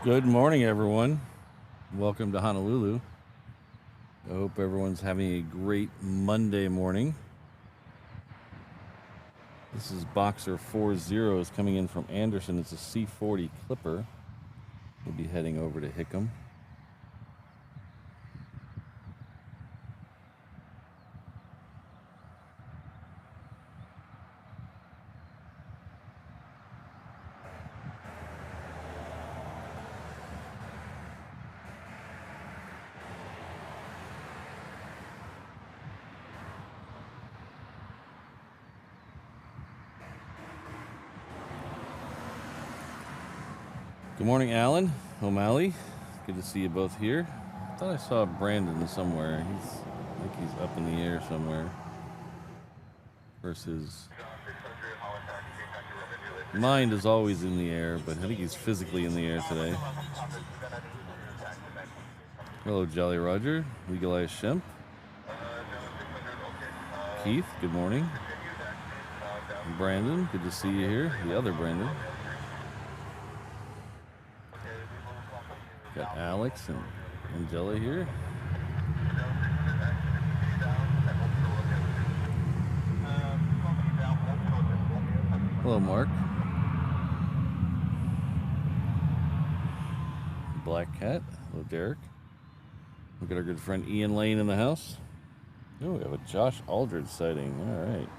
Good morning, everyone. Welcome to Honolulu. I hope everyone's having a great Monday morning. This is Boxer 40 is coming in from Anderson. It's a C40 Clipper. We'll be heading over to Hickam. Good morning, Alan O'Malley. Good to see you both here. I thought I saw Brandon somewhere. I think he's up in the air somewhere. Versus mind is always in the air, but I think he's physically in the air today. Hello, Jolly Roger. Legal Eyes Shemp. Keith, good morning. Brandon, good to see you here. The other Brandon. Got Alex and Angela here. Hello, Mark. Black Cat. Hello, Derek. We've got our good friend Ian Lane in the house. Oh, we have a Josh Aldridge sighting. All right.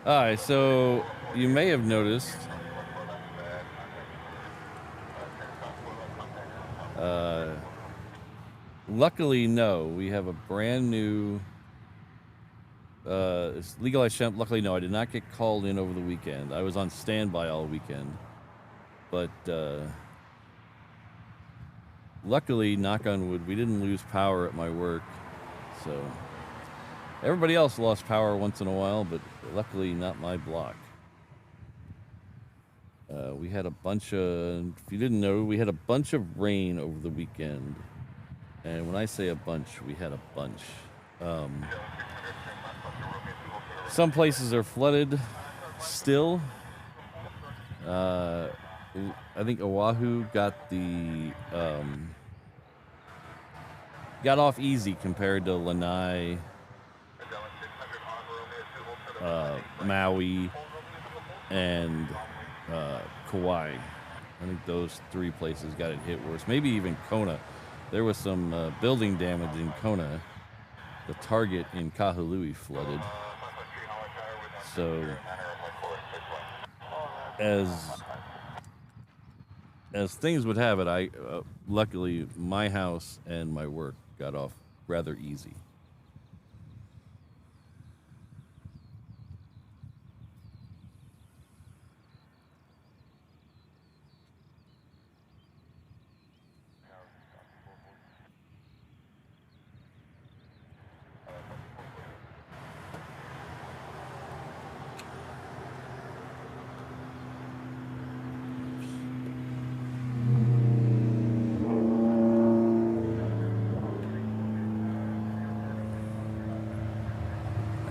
All right, so you may have noticed luckily, no, we have a brand new it's Legalized Shemp. Luckily, no, I did not get called in over the weekend. I was on standby all weekend, but luckily, knock on wood, we didn't lose power at my work. So everybody else lost power once in a while, but luckily not my block. We had a bunch of, if you didn't know, we had a bunch of rain over the weekend. And when I say a bunch, we had a bunch. Some places are flooded still. I think Oahu got the got off easy compared to Lanai, Maui, and Kauai. I think those three places got it hit worse. Maybe even Kona. There was some building damage in Kona. The Target in Kahului flooded. So, as things would have it, luckily my house and my work got off rather easy.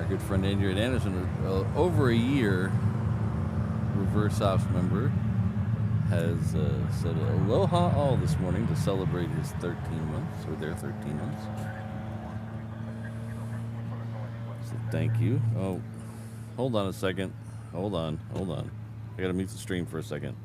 Good friend Andrew Anderson, over a year, Reverse Ops member, has said aloha all this morning to celebrate his 13 months, or their 13 months. So thank you. Oh, hold on a second. Hold on. I gotta mute the stream for a second.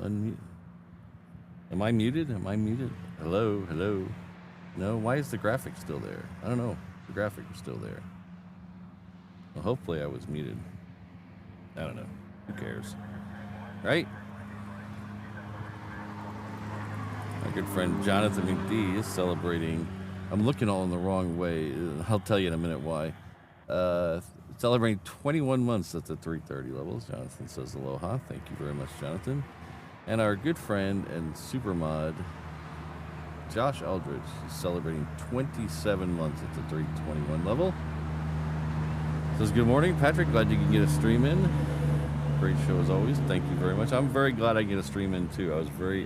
Unmute. Am I muted? Hello? No, why is the graphic still there? I don't know. The graphic is still there. Well, hopefully I was muted. I don't know. Who cares? Right? My good friend Jonathan McD is celebrating. I'm looking all in the wrong way. I'll tell you in a minute why. Celebrating 21 months at the 330 levels. Jonathan says aloha. Thank you very much, Jonathan. And our good friend and super mod, Josh Aldridge, is celebrating 27 months at the 321 level. Says good morning, Patrick. Glad you can get a stream in. Great show as always. Thank you very much. I'm very glad I get a stream in too. I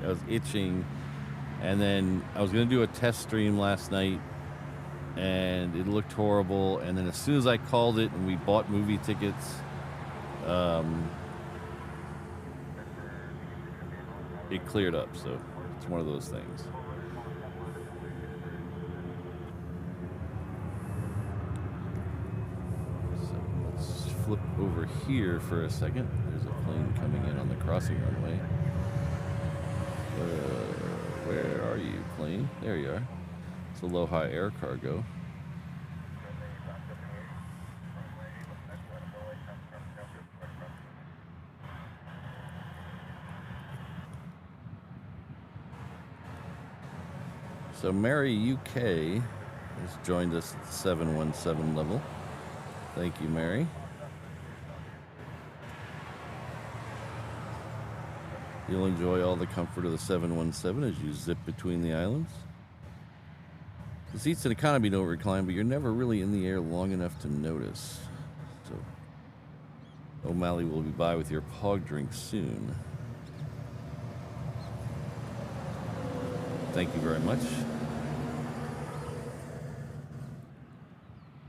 was itching, and then I was gonna do a test stream last night, and it looked horrible. And then as soon as I called it and we bought movie tickets, it cleared up, so it's one of those things. So let's flip over here for a second. There's a plane coming in on the crossing runway. Where are you, plane? There you are. It's Aloha Air Cargo. So Mary UK has joined us at the 717 level. Thank you, Mary. You'll enjoy all the comfort of the 717 as you zip between the islands. The seats in economy don't recline, but you're never really in the air long enough to notice. So O'Malley will be by with your pog drink soon. Thank you very much.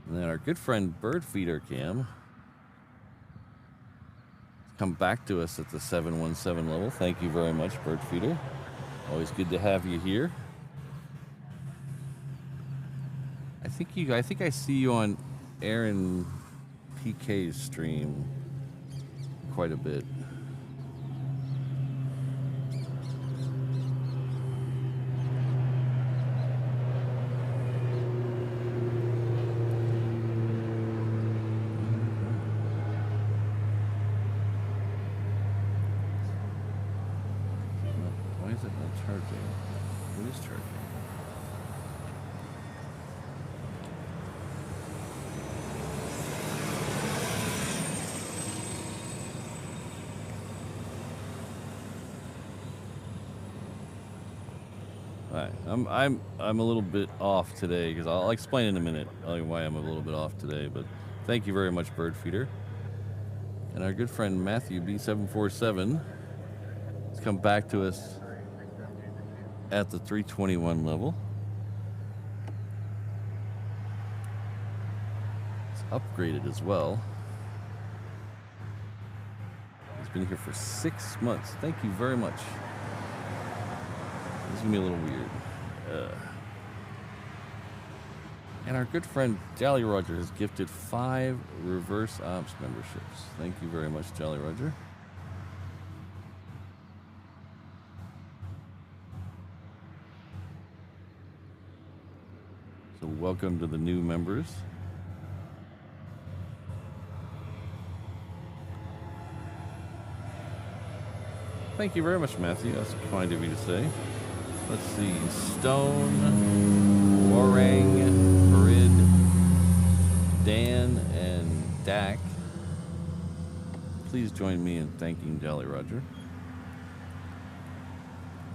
And then our good friend Bird Feeder Cam come back to us at the 717 level. Thank you very much, Bird Feeder. Always good to have you here. I think I see you on Aaron PK's stream quite a bit. is it not charging? It is charging. Alright, I'm a little bit off today because I'll explain in a minute why I'm a little bit off today, but thank you very much, Bird Feeder. And our good friend Matthew B747 has come back to us at the 321 level. It's upgraded as well. He's been here for 6 months. Thank you very much. This is gonna be a little weird. And our good friend Jolly Roger has gifted 5 reverse ops memberships. Thank you very much, Jolly Roger. So welcome to the new members. Thank you very much, Matthew. That's kind of you to say. Let's see. Stone, Warang, Farid, Dan, and Dak. Please join me in thanking Jolly Roger.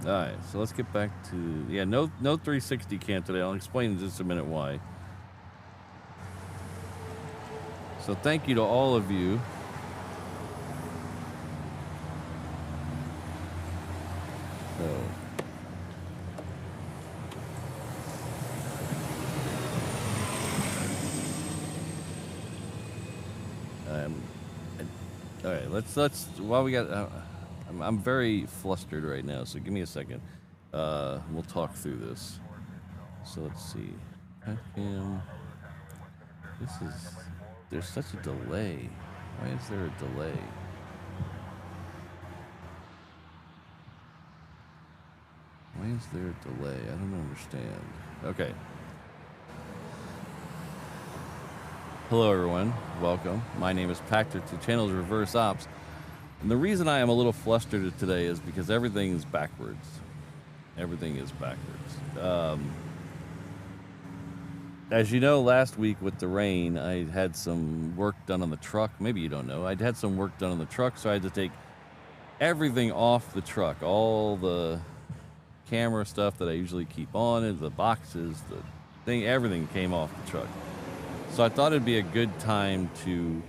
Alright, so let's get back to... Yeah, no 360 cam today. I'll explain in just a minute why. So thank you to all of you. So... all right, let's while we got I'm very flustered right now, so give me a second. We'll talk through this. So let's see. There's such a delay. Why is there a delay? Why is there a delay? I don't understand. Okay. Hello everyone, welcome. My name is Pactor, 2 channels Reverse Ops. And the reason I am a little flustered today is because everything is backwards. Everything is backwards. As you know, last week with the rain, I had some work done on the truck. Maybe you don't know. I'd had some work done on the truck, so I had to take everything off the truck. All the camera stuff that I usually keep on, the boxes, the thing, everything came off the truck. So I thought it'd be a good time to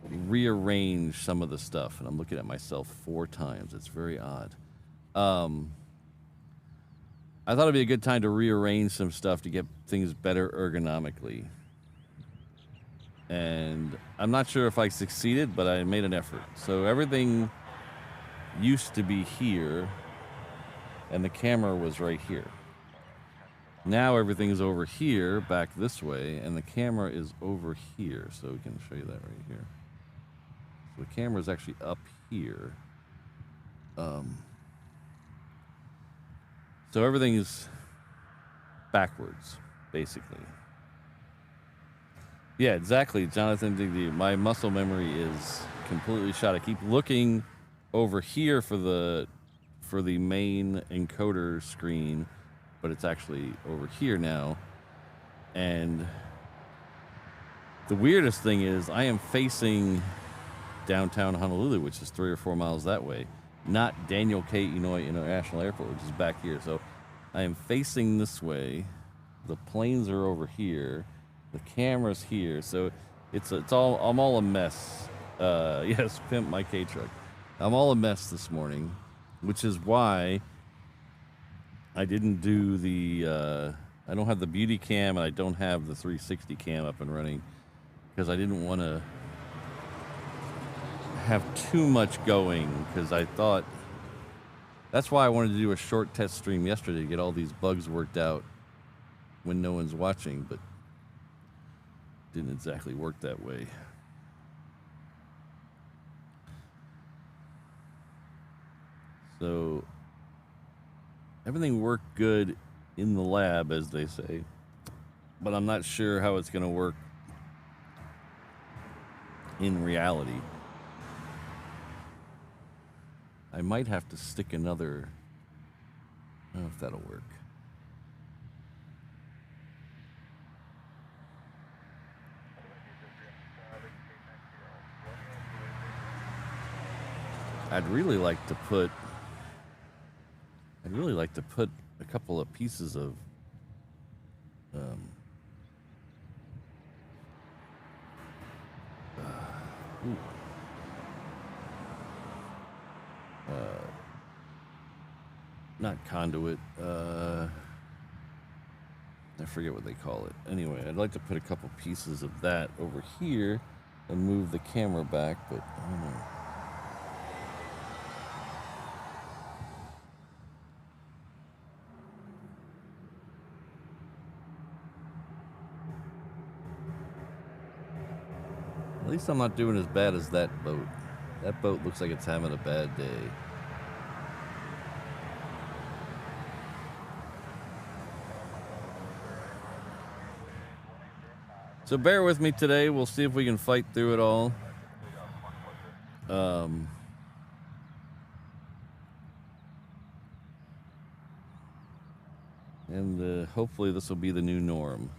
rearrange some of the stuff. And I'm looking at myself 4 times. It's very odd. I thought it'd be a good time to rearrange some stuff to get things better ergonomically. And I'm not sure if I succeeded, but I made an effort. So everything used to be here, and the camera was right here. Now everything is over here, back this way, and the camera is over here. So we can show you that right here. So the camera is actually up here. So everything is backwards, basically. Yeah, exactly, Jonathan Digby. My muscle memory is completely shot. I keep looking over here for the main encoder screen, but it's actually over here now. And the weirdest thing is I am facing downtown Honolulu, which is 3 or 4 miles that way, not Daniel K. Inouye International Airport, which is back here. So I am facing this way. The planes are over here. The camera's here. So I'm all a mess. Yes, pimp my K-truck. I'm all a mess this morning, which is why I didn't do I don't have the beauty cam, and I don't have the 360 cam up and running because I didn't want to have too much going, because I thought that's why I wanted to do a short test stream yesterday to get all these bugs worked out when no one's watching, but didn't exactly work that way. So everything worked good in the lab, as they say, but I'm not sure how it's going to work in reality. I might have to stick another I don't know if that'll work. I'd really like to put a couple of pieces of not conduit, I forget what they call it. Anyway, I'd like to put a couple pieces of that over here and move the camera back, but I don't know. At least I'm not doing as bad as that boat. That boat looks like it's having a bad day. So bear with me today. We'll see if we can fight through it all. And hopefully this will be the new norm.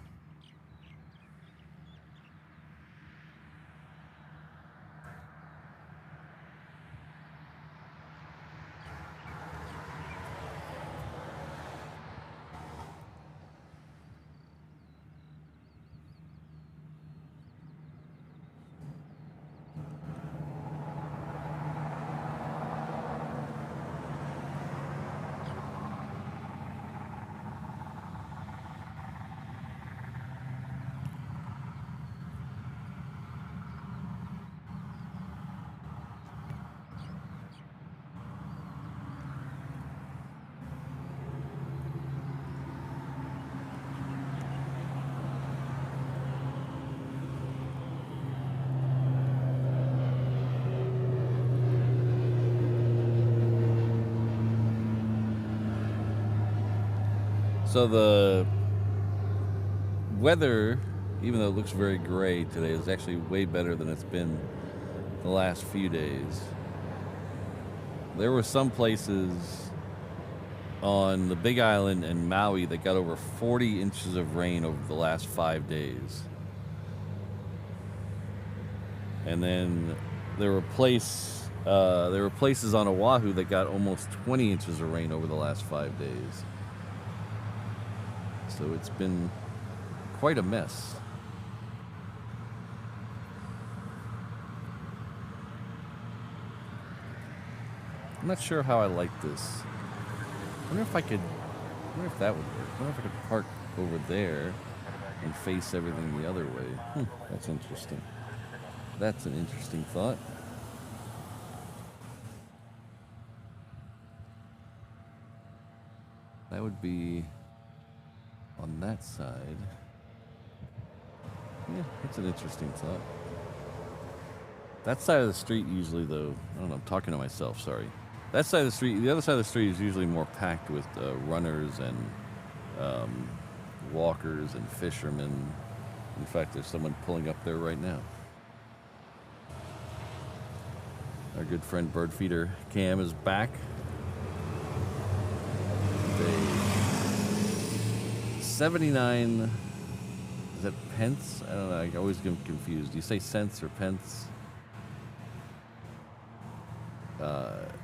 So the weather, even though it looks very gray today, is actually way better than it's been the last few days. There were some places on the Big Island and Maui that got over 40 inches of rain over the last 5 days. And then there were places on Oahu that got almost 20 inches of rain over the last 5 days. So it's been quite a mess. I'm not sure how I like this. I wonder if that would work. I wonder if I could park over there and face everything the other way. That's interesting. That's an interesting thought. That would be on that side. Yeah, that's an interesting thought. That side of the street usually, though, I don't know, I'm talking to myself, sorry. That side of the street, the other side of the street is usually more packed with runners and walkers and fishermen. In fact, there's someone pulling up there right now. Our good friend Bird Feeder Cam is back. 79, is that pence? I don't know, I always get confused. Do you say cents or pence?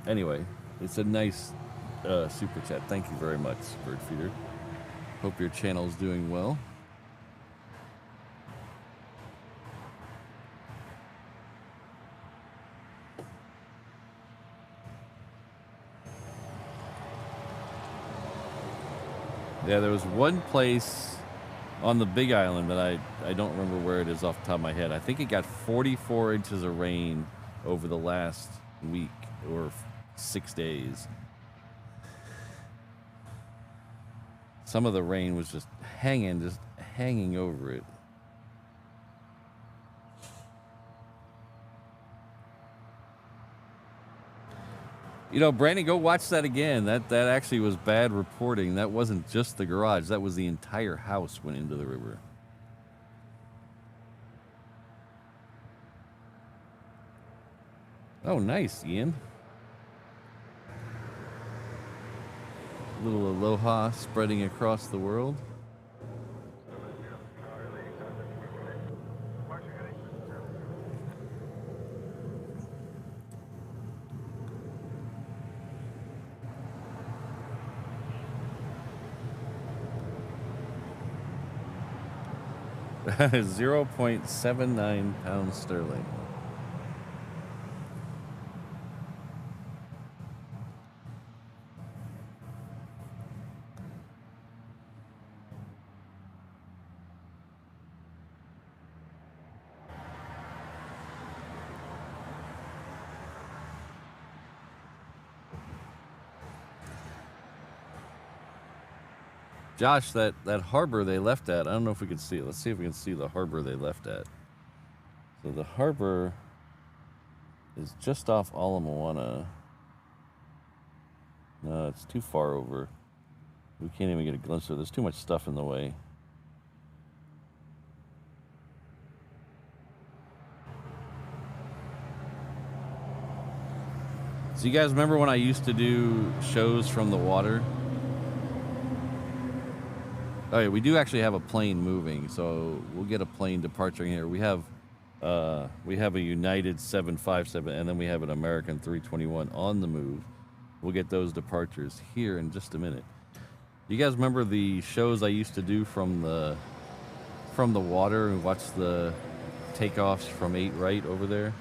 Anyway, it's a nice super chat. Thank you very much, Bird Feeder. Hope your channel's doing well. Yeah, there was one place on the Big Island that I don't remember where it is off the top of my head. I think it got 44 inches of rain over the last week or 6 days. Some of the rain was just hanging over it. You know, Brandon, go watch that again. That actually was bad reporting. That wasn't just the garage. That was the entire house went into the river. Oh, nice, Ian. Little aloha spreading across the world. £0.79 sterling. Josh, that harbor they left at, I don't know if we can see it. Let's see if we can see the harbor they left at. So the harbor is just off Ala Moana. No, it's too far over. We can't even get a glimpse of it. There's too much stuff in the way. So you guys remember when I used to do shows from the water? Oh yeah, we do actually have a plane moving, so we'll get a plane departure here. We have a United 757, and then we have an American 321 on the move. We'll get those departures here in just a minute. You guys remember the shows I used to do from the water and watch the takeoffs from 8 right over there?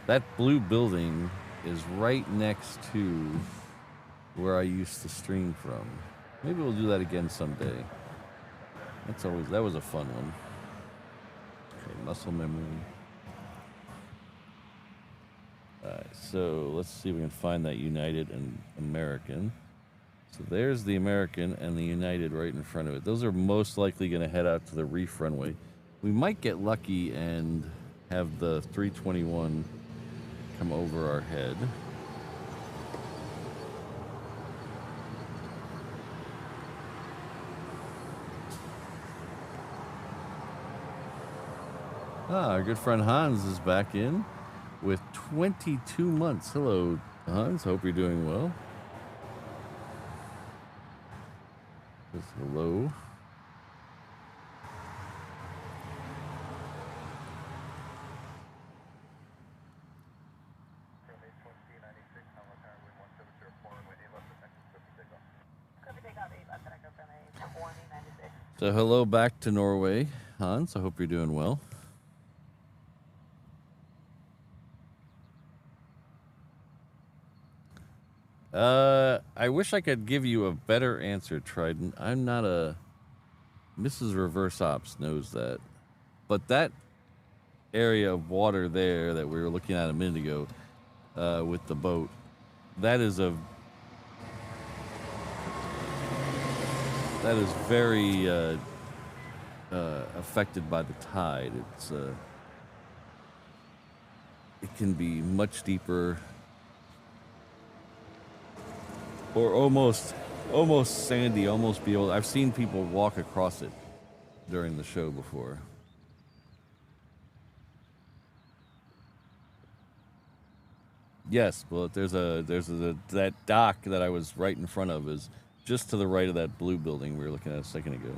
That blue building is right next to where I used to stream from. Maybe we'll do that again someday. That was a fun one. Okay, muscle memory. Alright, so let's see if we can find that United and American. So there's the American and the United right in front of it. Those are most likely going to head out to the reef runway. We might get lucky and have the 321 come over our head. Our good friend Hans is back in with 22 months. Hello, Hans. Hope you're doing well. Just hello. So hello back to Norway, Hans. I hope you're doing well. I wish I could give you a better answer, Trident. I'm not a... Mrs. Reverse Ops knows that. But that area of water there that we were looking at a minute ago with the boat, that is very affected by the tide. It can be much deeper, or almost sandy, almost be able. I've seen people walk across it during the show before. Yes, but that dock that I was right in front of is just to the right of that blue building we were looking at a second ago.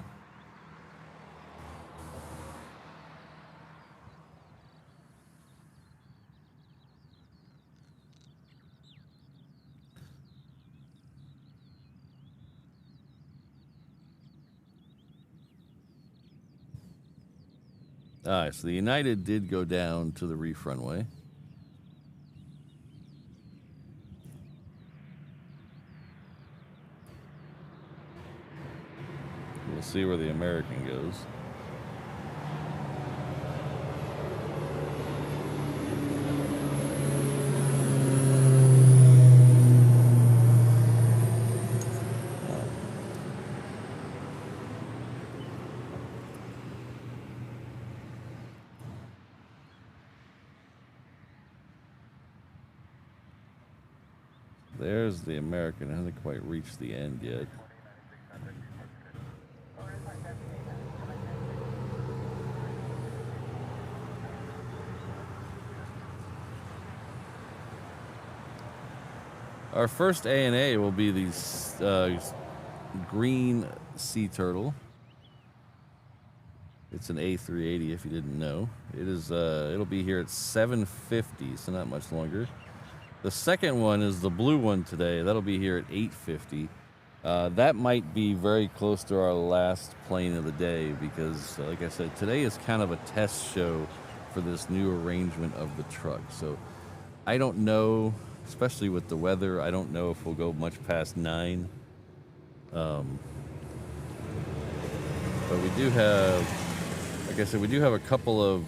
All right, so the United did go down to the reef runway. We'll see where the American goes. There's the American. It hasn't quite reached the end yet. Our first ANA will be these green sea turtle. It's an A380 if you didn't know. It is, it'll be here at 7:50, so not much longer. The second one is the blue one today. That'll be here at 8:50. That might be very close to our last plane of the day because, like I said, today is kind of a test show for this new arrangement of the truck. So I don't know, especially with the weather, I don't know if we'll go much past 9. But we do have, like I said, we do have a couple of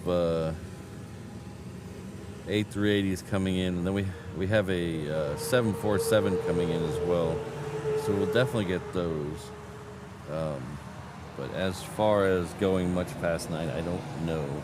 A380s coming in, and then we have a 747 coming in as well. So we'll definitely get those. But as far as going much past 9, I don't know.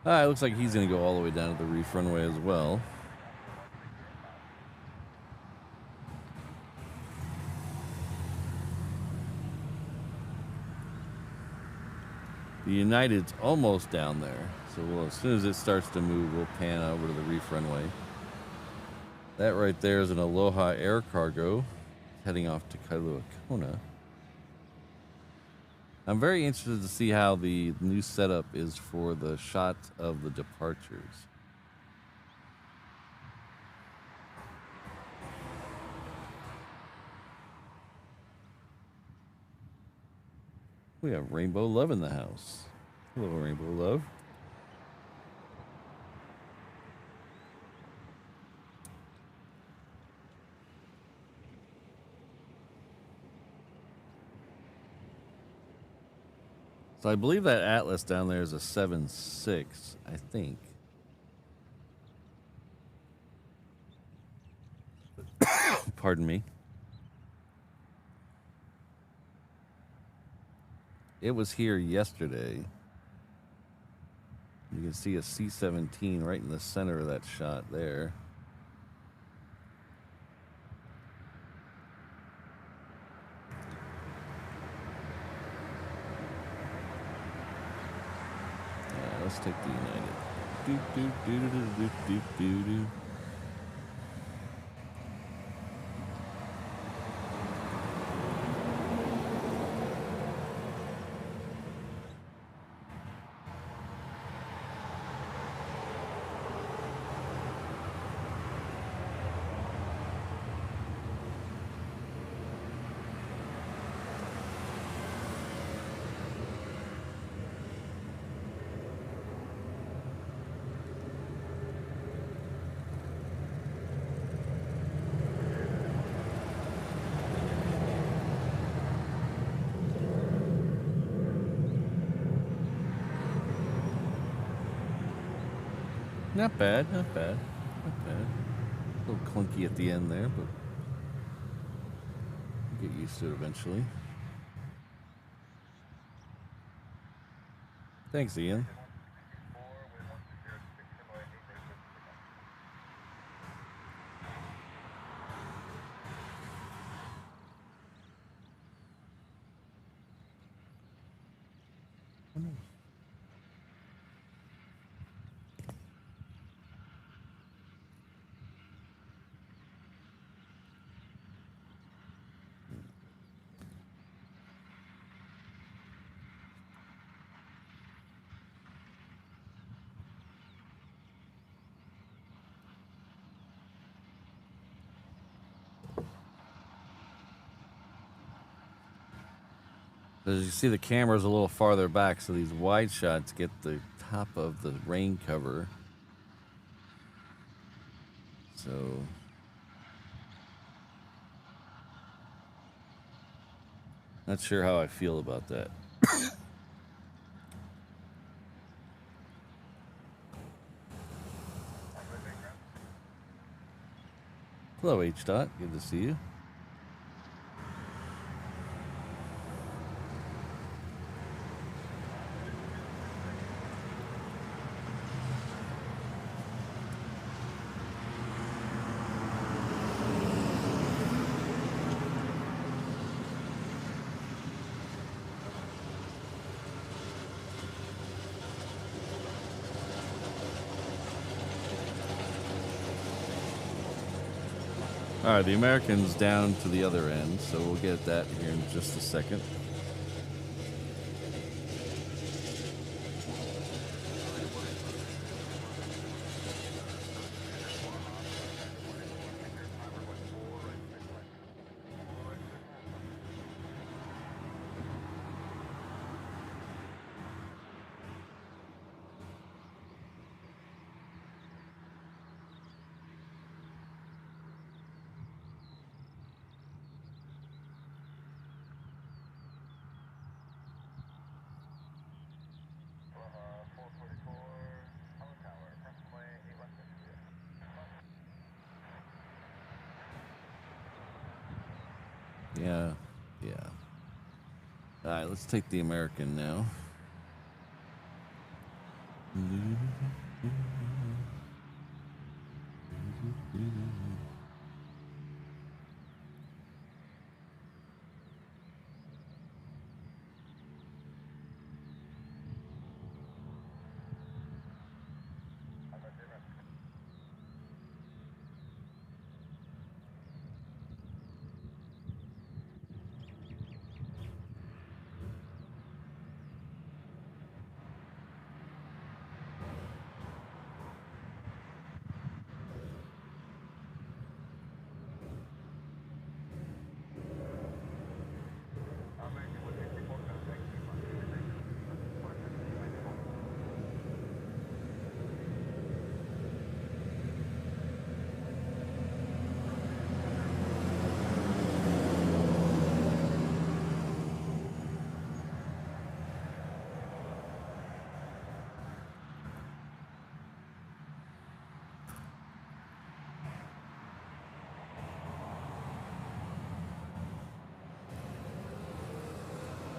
It looks like he's going to go all the way down to the reef runway as well. The United's almost down there. So as soon as it starts to move, we'll pan over to the reef runway. That right there is an Aloha Air Cargo heading off to Kailua Kona. I'm very interested to see how the new setup is for the shot of the departures. We have Rainbow Love in the house. Hello, Rainbow Love. So I believe that Atlas down there is a 7.6, I think. Pardon me. It was here yesterday. You can see a C-17 right in the center of that shot there. Let's take the United. Do, do, do, do, do, do, do, do. Not bad, not bad, not bad. A little clunky at the end there, but we'll get used to it eventually. Thanks, Ian. As you see, the camera's a little farther back, so these wide shots get the top of the rain cover. So not sure how I feel about that. Hello, H. Dot. Good to see you. All right, the American's down to the other end, so we'll get that here in just a second. Yeah. All right, let's take the American now.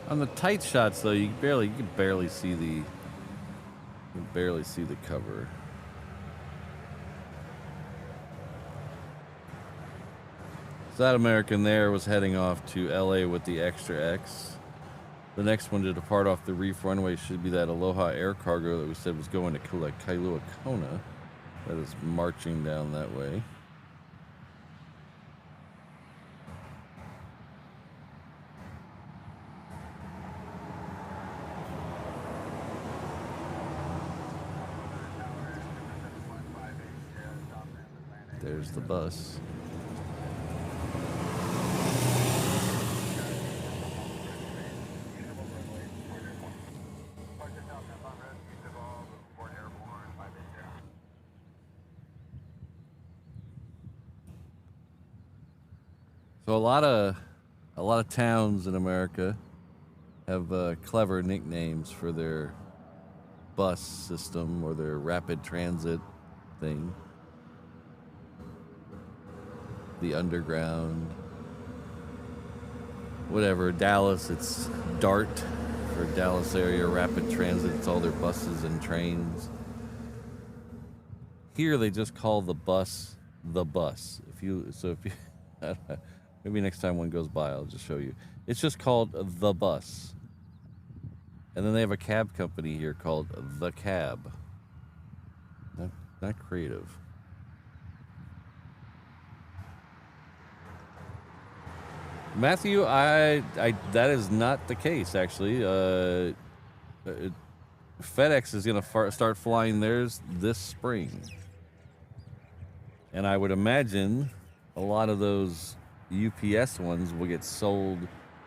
On the tight shots, though, you can barely see the cover. So that American there was heading off to LA with the Extra X. The next one to depart off the reef runway should be that Aloha air cargo that we said was going to Kailua Kona. That is marching down that way. There's the bus. So a lot of towns in America have clever nicknames for their bus system or their rapid transit thing. The underground, whatever. Dallas, it's DART for Dallas Area Rapid Transit. It's all their buses and trains. Here they just call the bus the bus. If you maybe next time one goes by, I'll just show you. It's just called the bus. And then they have a cab company here called the Cab. Not creative. Matthew, that is not the case, actually. FedEx is going to start flying theirs this spring. And I would imagine a lot of those UPS ones will get sold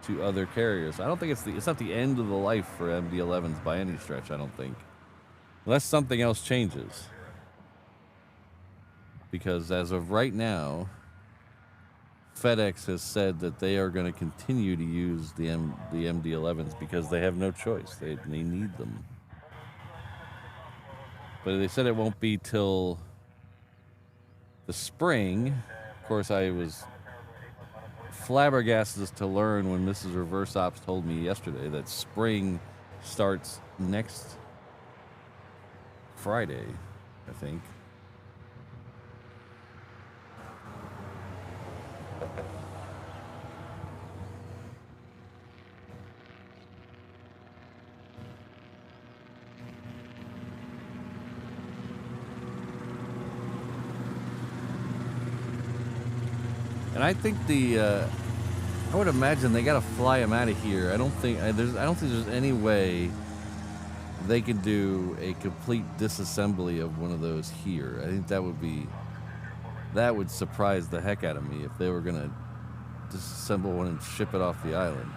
to other carriers. I don't think it's not the end of the life for MD-11s by any stretch, I don't think. Unless something else changes. Because as of right now, FedEx has said that they are going to continue to use the MD-11s because they have no choice. They need them. But they said it won't be till the spring. Of course, I was flabbergasted to learn when Mrs. Reverse Ops told me yesterday that spring starts next Friday, I think. And I think I would imagine they got to fly them out of here. I don't think there's any way they could do a complete disassembly of one of those here. I think that would surprise the heck out of me if they were gonna disassemble one and ship it off the island.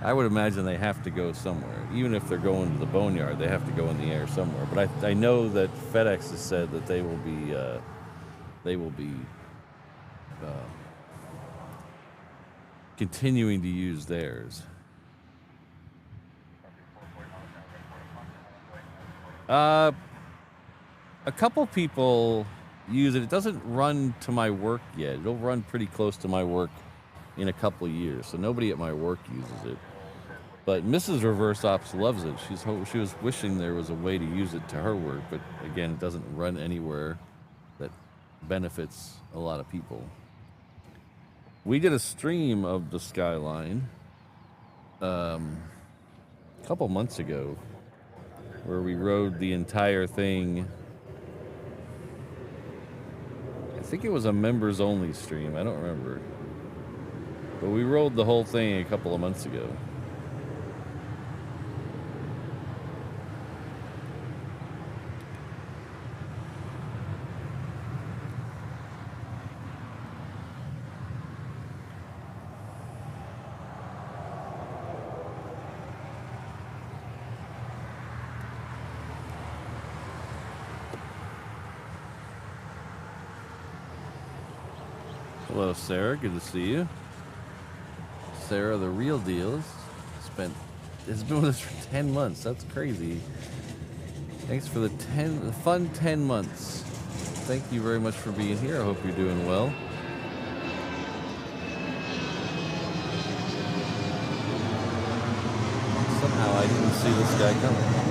I would imagine they have to go somewhere. Even if they're going to the boneyard, they have to go in the air somewhere. But I know that FedEx has said that they will be continuing to use theirs. A couple people use it. It doesn't run to my work yet. It'll run pretty close to my work in a couple of years, so nobody at my work uses it. But Mrs. Reverse Ops loves it. She was wishing there was a way to use it to her work, but again, it doesn't run anywhere that benefits a lot of people. We did a stream of the Skyline a couple months ago where we rode the entire thing. I think it was a members only stream. I don't remember. But we rode the whole thing a couple of months ago. Hello, Sarah. Good to see you. Sarah, the real deal, has been with us for 10 months. That's crazy. Thanks for the fun 10 months. Thank you very much for being here. I hope you're doing well. Somehow I didn't see this guy coming.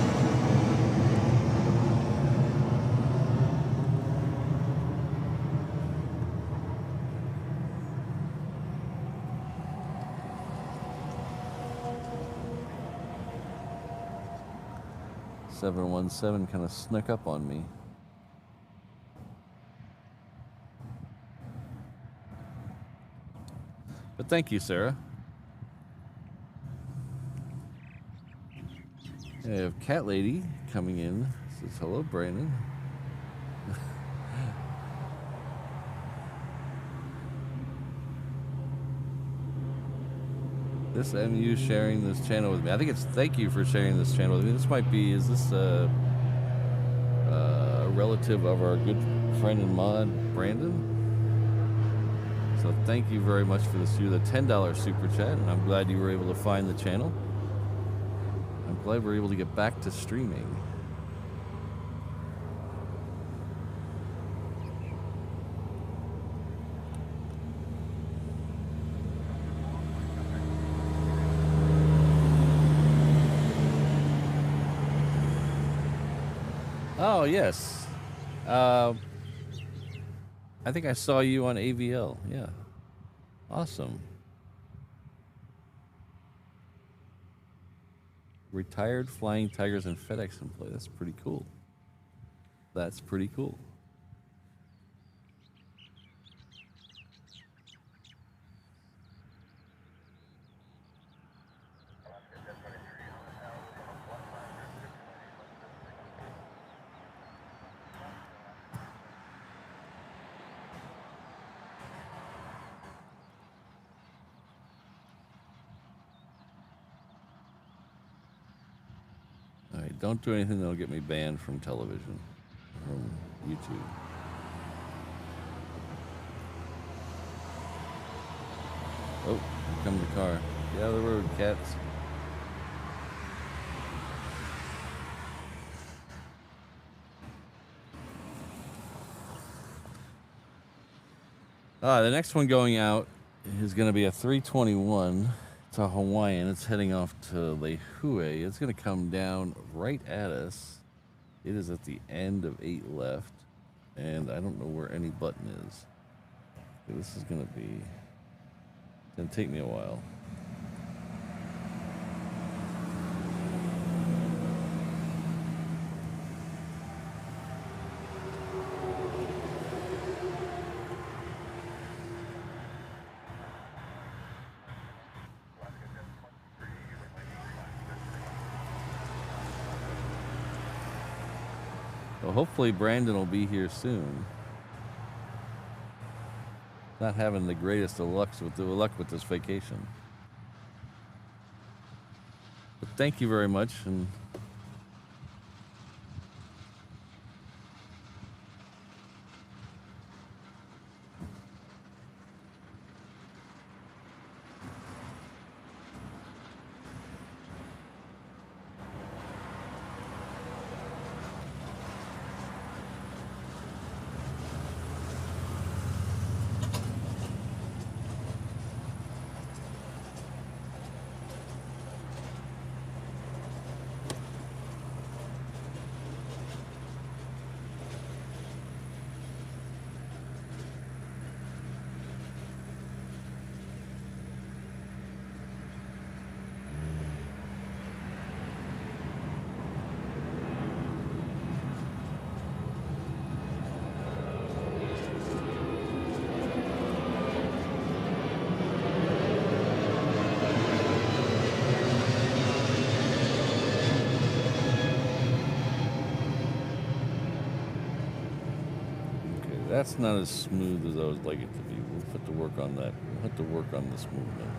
$717 kind of snuck up on me. But thank you, Sarah. I have Cat Lady coming in. Says hello, Brandon. This MU sharing this channel with me. I think it's thank you for sharing this channel with me. This might be, is this a relative of our good friend and mod, Brandon? So thank you very much for this. You're the $10 super chat, and I'm glad you were able to find the channel. I'm glad we're able to get back to streaming. Oh, yes. I think I saw you on AVL. Yeah. Awesome. Retired Flying Tigers and FedEx employee. That's pretty cool. That's pretty cool. Don't do anything that'll get me banned from television, from YouTube. Oh, here comes the car. Get out of the road, cats. The next one going out is going to be a 321. It's a Hawaiian. It's heading off to Lehue. It's going to come down right at us. It is at the end of 8 left, and I don't know where any button is. This is going to take me a while. Well, hopefully Brandon will be here soon. Not having the greatest of luck with this vacation. But thank you very much, and that's not as smooth as I would like it to be. We'll have to work on that. We'll have to work on this movement.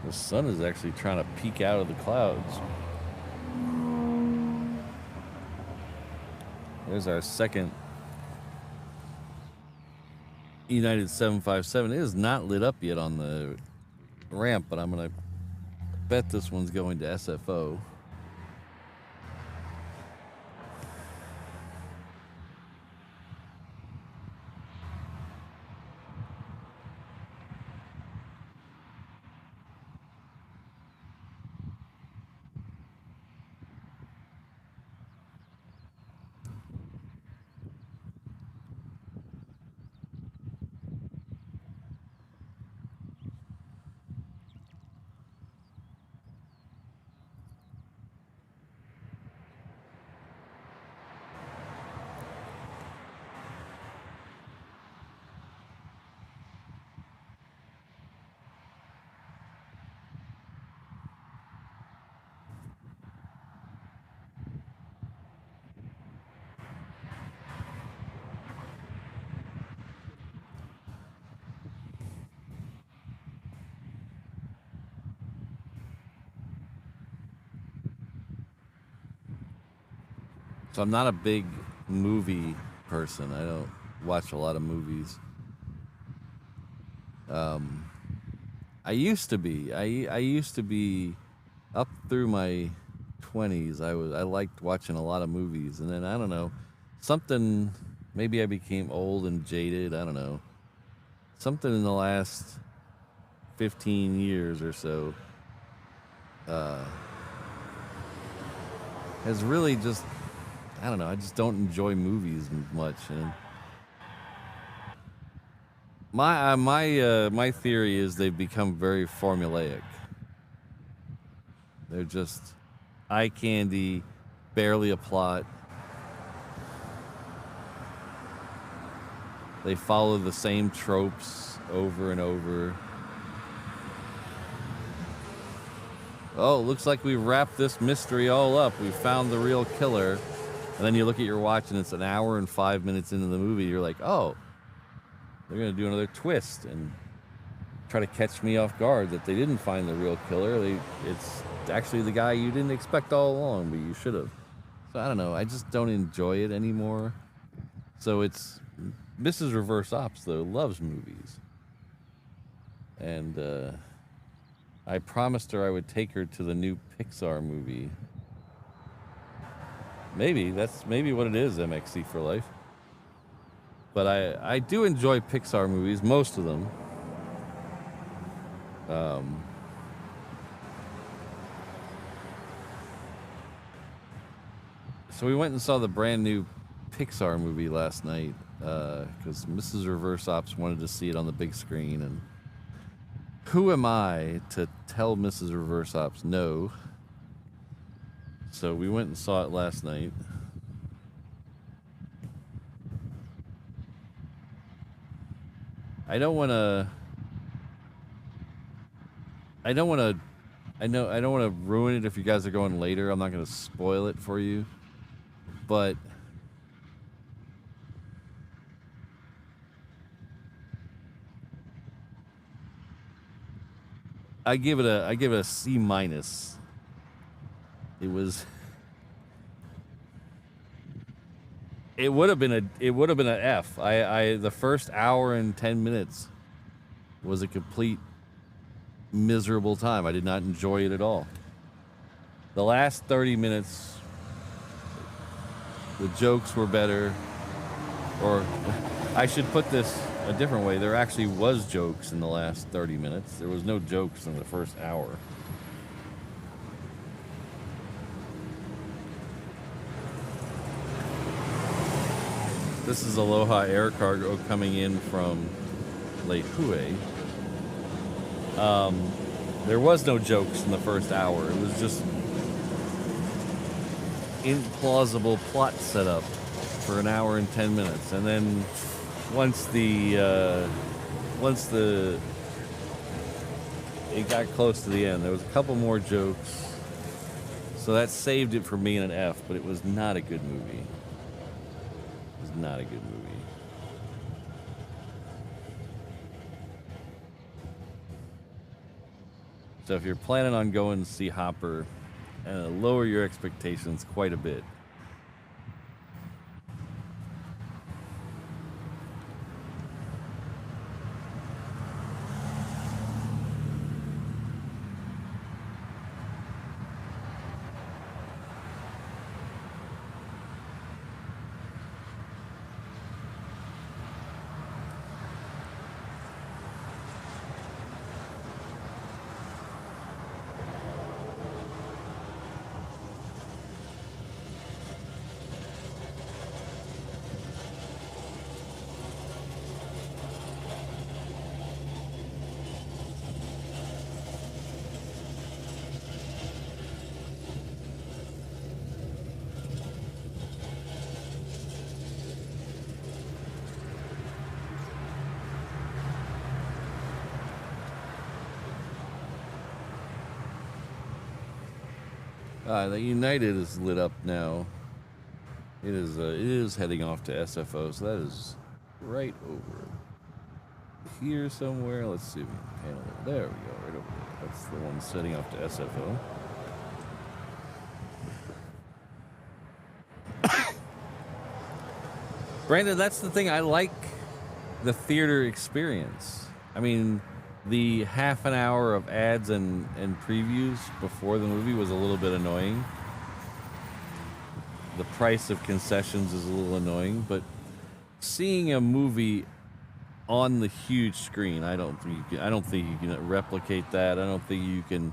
The sun is actually trying to peek out of the clouds. There's our second United 757. It is not lit up yet on the ramp, but I'm going to bet this one's going to SFO. So I'm not a big movie person. I don't watch a lot of movies. I used to be. I used to be up through my 20s. I liked watching a lot of movies, and then I don't know, something. Maybe I became old and jaded. I don't know. Something in the last 15 years or so has really just. I don't know. I just don't enjoy movies much, and my theory is they've become very formulaic. They're just eye candy, barely a plot. They follow the same tropes over and over. Oh, looks like we wrapped this mystery all up. We found the real killer. And then you look at your watch and it's an hour and 5 minutes into the movie. You're like, oh, they're going to do another twist and try to catch me off guard that they didn't find the real killer. It's actually the guy you didn't expect all along, but you should have. So I don't know. I just don't enjoy it anymore. So it's Mrs. Reverse Ops, though, loves movies. And I promised her I would take her to the new Pixar movie. Maybe that's maybe what it is, MXC for life. But I do enjoy Pixar movies, most of them. So we went and saw the brand new Pixar movie last night because Mrs. Reverse Ops wanted to see it on the big screen, and who am I to tell Mrs. Reverse Ops no? So we went and saw it last night. I don't want to ruin it if you guys are going later. I'm not going to spoil it for you. But I give it a C minus. It would have been an F. The first hour and 10 minutes was a complete miserable time. I did not enjoy it at all. The last 30 minutes, the jokes were better. Or I should put this a different way. There actually was jokes in the last 30 minutes. There was no jokes in the first hour. This is Aloha Air Cargo coming in from Lehue. There was no jokes in the first hour. It was just implausible plot setup for an hour and 10 minutes. And then once it got close to the end, there was a couple more jokes. So that saved it for me in an F, but it was not a good movie. Not a good movie. So if you're planning on going to see Hopper, lower your expectations quite a bit. The United is lit up now. It is heading off to SFO, so that is right over here somewhere. Let's see if we can panel it. There we go, right over there. That's the one setting off to SFO. Brandon, that's the thing. I like the theater experience. I mean, the half an hour of ads and previews before the movie was a little bit annoying. The price of concessions is a little annoying, but seeing a movie on the huge screen, I don't think you can replicate that. I don't think you can.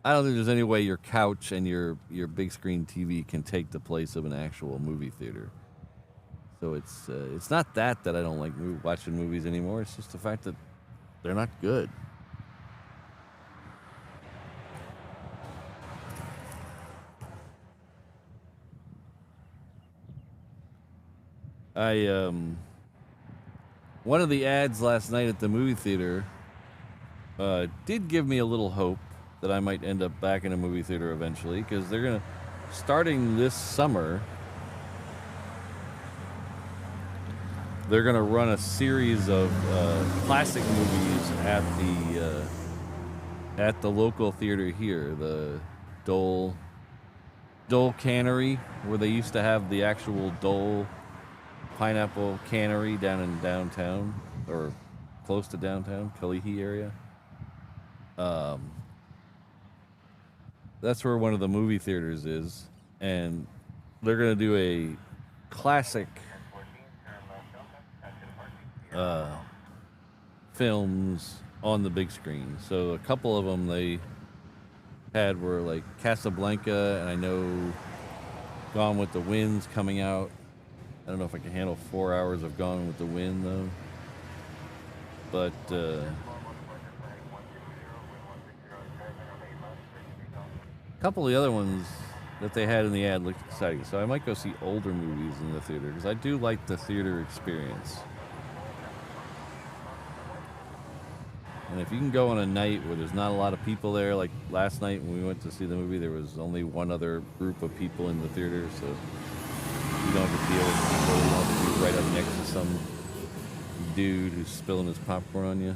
I don't think there's any way your couch and your big screen TV can take the place of an actual movie theater. So it's not that I don't like watching movies anymore. It's just the fact that they're not good. One of the ads last night at the movie theater did give me a little hope that I might end up back in a movie theater eventually, because they're starting this summer, they're gonna run a series of classic movies at the local theater here, the Dole Cannery, where they used to have the actual Dole Pineapple Cannery down in downtown, or close to downtown, Kalihi area. That's where one of the movie theaters is, and they're going to do a classic films on the big screen. So a couple of them, had were like Casablanca, and I know Gone with the Wind's coming out. I don't know if I can handle 4 hours of Gone with the Wind though. But a couple of the other ones that they had in the ad looked exciting, so I might go see older movies in the theater because I do like the theater experience. And if you can go on a night where there's not a lot of people there, like last night when we went to see the movie, there was only one other group of people in the theater, so you don't have to deal with people. You don't have to be right up next to some dude who's spilling his popcorn on you.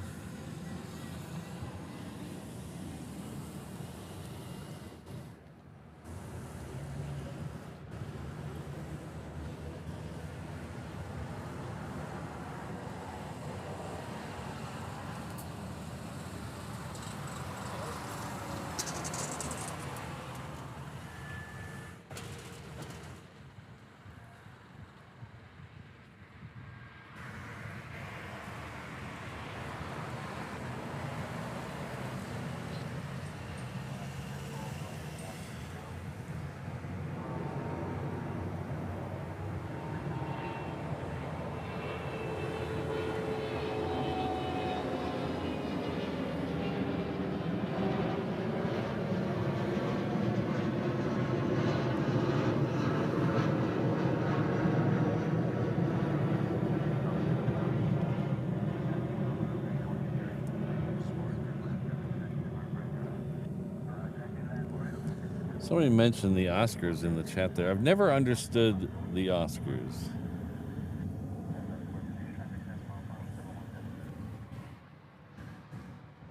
Somebody mentioned the Oscars in the chat there. I've never understood the Oscars.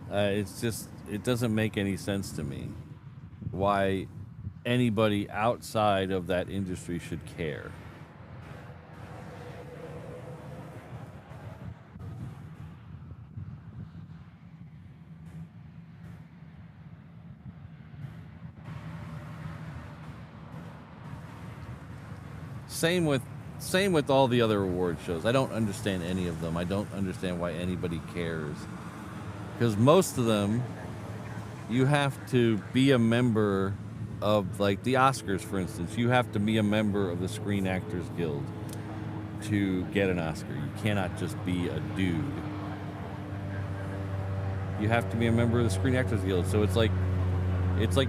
It's just, it doesn't make any sense to me why anybody outside of that industry should care. Same with all the other award shows. I don't understand any of them. I don't understand why anybody cares. Because most of them, you have to be a member of, like the Oscars, for instance. You have to be a member of the Screen Actors Guild to get an Oscar. You cannot just be a dude. You have to be a member of the Screen Actors Guild. So it's like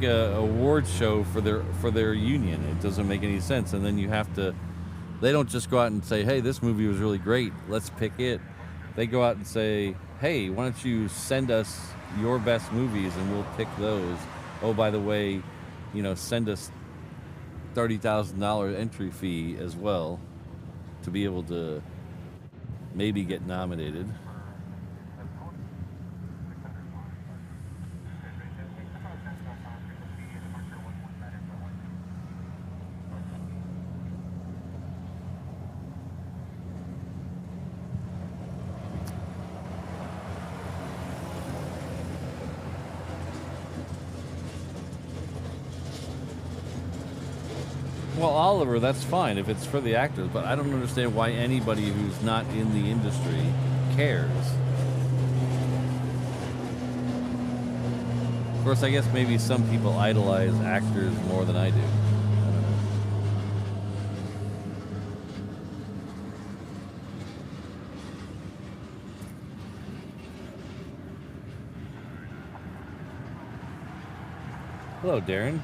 a award show for their union. It doesn't make any sense. And then you have to, they don't just go out and say, hey, this movie was really great, let's pick it. They go out and say, hey, why don't you send us your best movies and we'll pick those. Oh, by the way, you know, send us $30,000 entry fee as well to be able to maybe get nominated. Well, Oliver, that's fine if it's for the actors, but I don't understand why anybody who's not in the industry cares. Of course, I guess maybe some people idolize actors more than I do. Hello, Darren.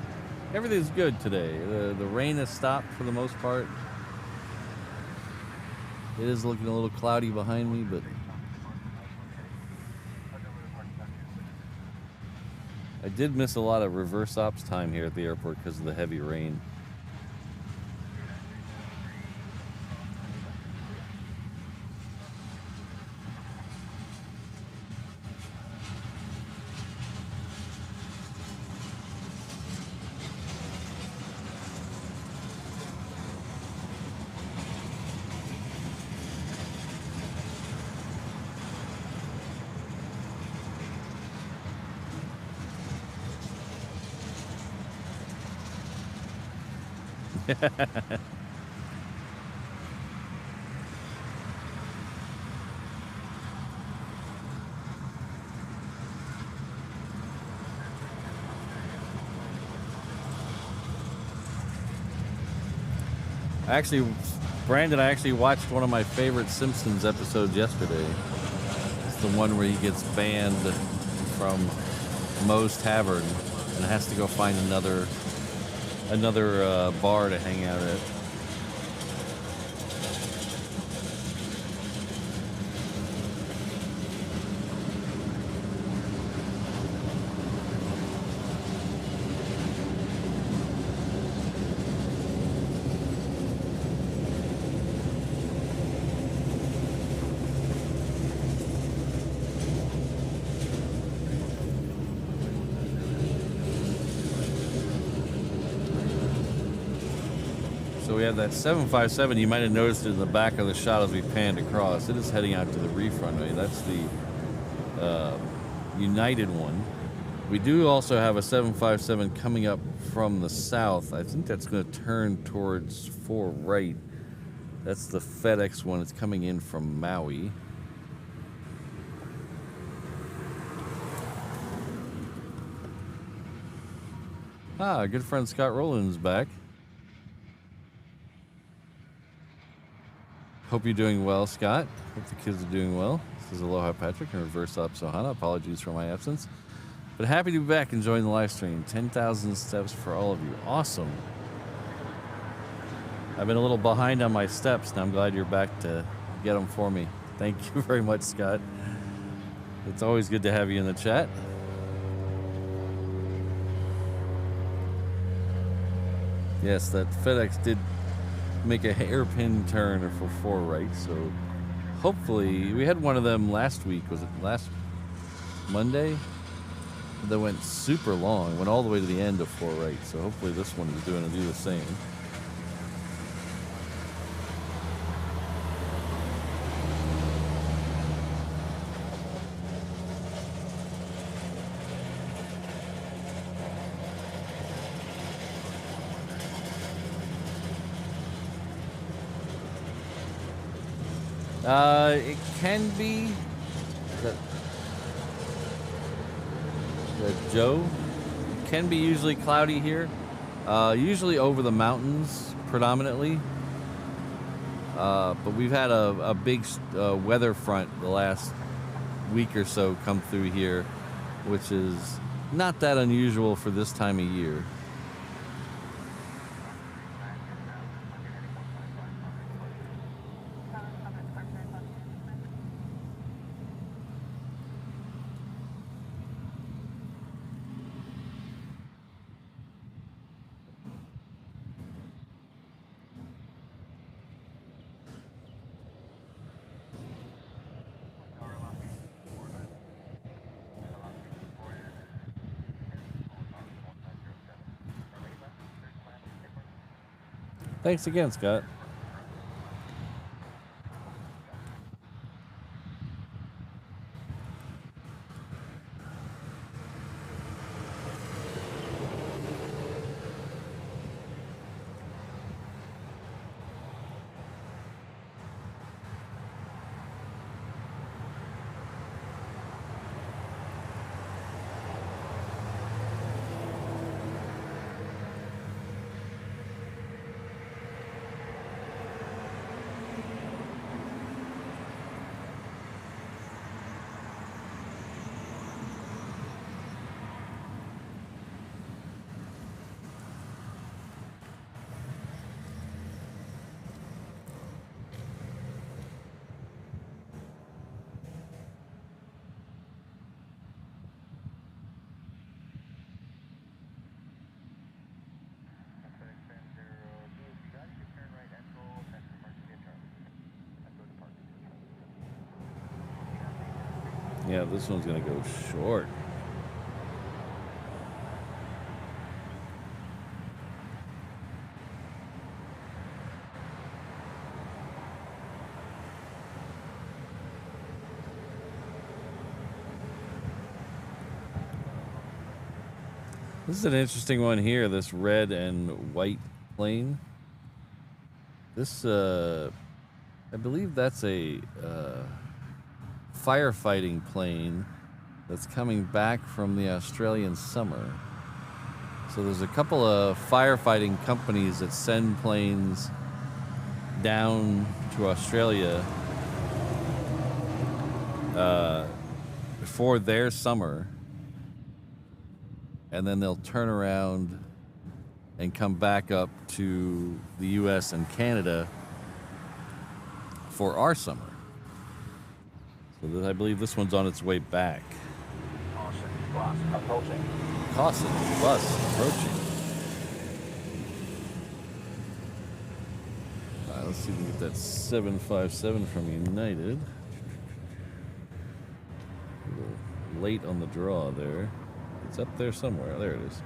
Everything's good today. The rain has stopped for the most part. It is looking a little cloudy behind me, but I did miss a lot of reverse ops time here at the airport because of the heavy rain. Brandon, I actually watched one of my favorite Simpsons episodes yesterday. It's the one where he gets banned from Moe's Tavern and has to go find another bar to hang out at. So we have that 757. You might have noticed it in the back of the shot as we panned across. It is heading out to the reef runway. That's the United one. We do also have a 757 coming up from the south. I think that's going to turn towards 4 right. That's the FedEx one. It's coming in from Maui. Our good friend Scott Rowland's back. Hope you're doing well, Scott. Hope the kids are doing well. This is Aloha Patrick and Reverse Up Sohana. Apologies for my absence. But happy to be back enjoying the live stream. 10,000 steps for all of you. Awesome. I've been a little behind on my steps, and I'm glad you're back to get them for me. Thank you very much, Scott. It's always good to have you in the chat. Yes, that FedEx did make a hairpin turn for 4 right, so hopefully we had one of them last week. Was it last Monday? That went super long, went all the way to the end of 4 right, so hopefully this one is going to do the same. It can be that Joe. It can be usually cloudy here, usually over the mountains predominantly. But we've had a big weather front the last week or so come through here, which is not that unusual for this time of year. Thanks again, Scott. Yeah, this one's gonna go short. This is an interesting one here, this red and white plane. This, I believe that's a firefighting plane that's coming back from the Australian summer. So there's a couple of firefighting companies that send planes down to Australia for their summer, and then they'll turn around and come back up to the US and Canada for our summer. So I believe this one's on its way back. Caution, bus approaching. All right, let's see if we can get that 757 from United. A little late on the draw there. It's up there somewhere. There it is.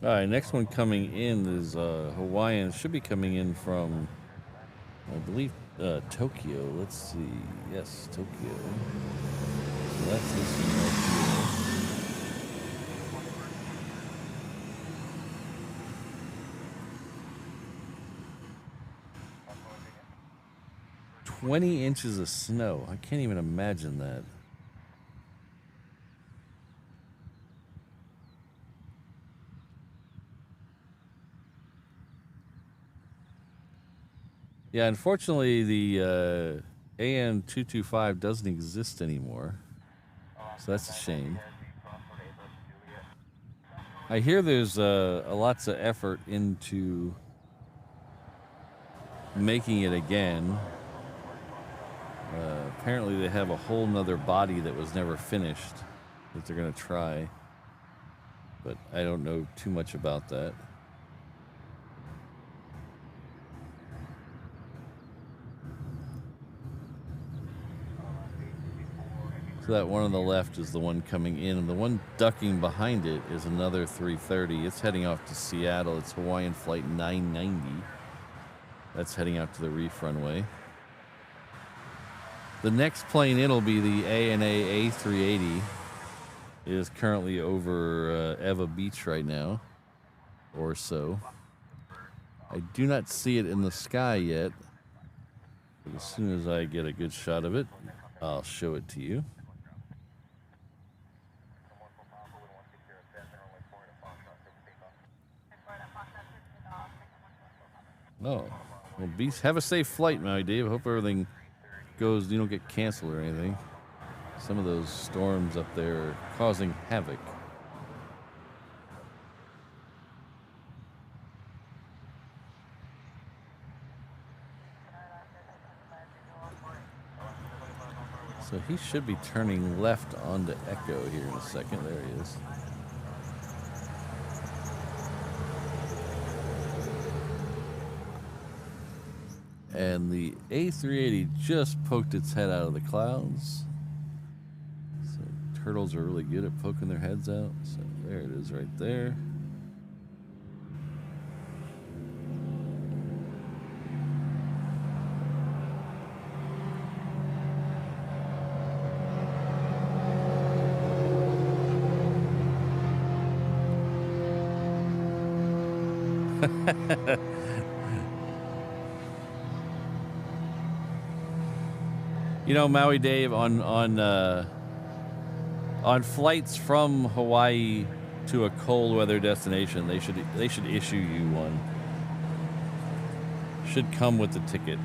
All right, next one coming in is Hawaiian. Should be coming in from, I believe, Tokyo. Let's see. Yes, Tokyo. So that's this one right here. 20 inches of snow. I can't even imagine that. Yeah, unfortunately, the AN225 doesn't exist anymore, so that's a shame. I hear there's lots of effort into making it again. Apparently, they have a whole nother body that was never finished that they're going to try, but I don't know too much about that. So that one on the left is the one coming in, and the one ducking behind it is another 330. It's heading off to Seattle. It's Hawaiian Flight 990. That's heading out to the reef runway. The next plane in will be the ANA A380. It is currently over Eva Beach right now, or so. I do not see it in the sky yet, but as soon as I get a good shot of it, I'll show it to you. Oh, well, Beast, have a safe flight, Maui Dave. Hope everything goes, you don't get canceled or anything. Some of those storms up there are causing havoc. So he should be turning left onto Echo here in a second. There he is. And the A380 just poked its head out of the clouds. So turtles are really good at poking their heads out. So there it is right there. You know, Maui Dave, on flights from Hawaii to a cold weather destination, they should issue you one. Should come with the ticket.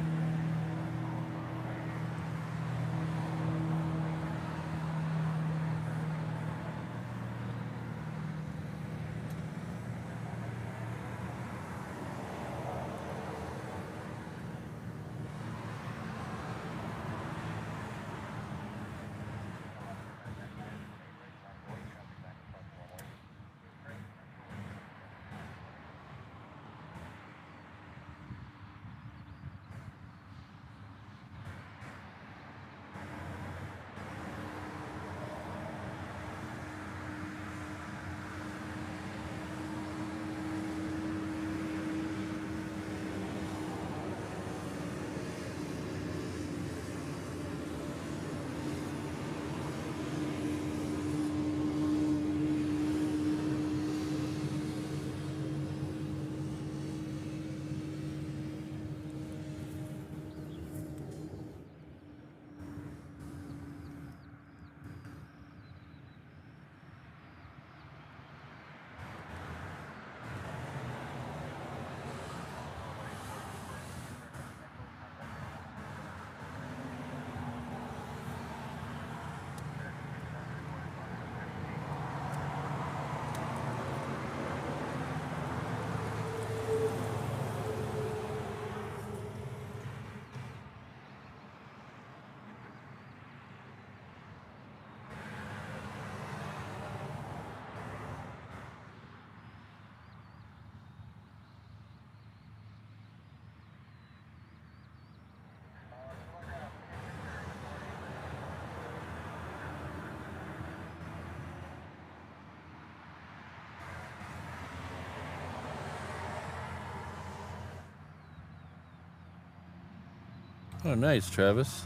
Oh, nice, Travis.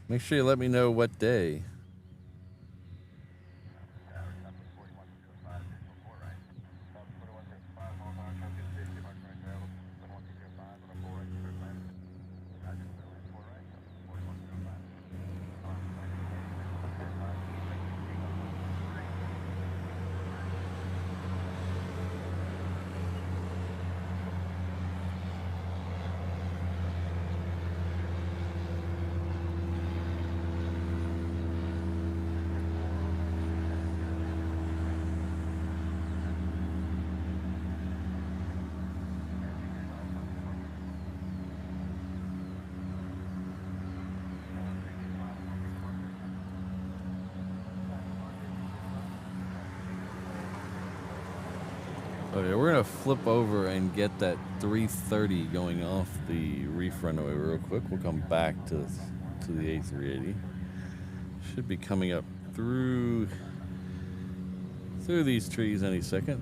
Make sure you let me know what day. Okay, we're gonna flip over and get that 330 going off the reef runway real quick. We'll come back to the A380. Should be coming up through these trees any second.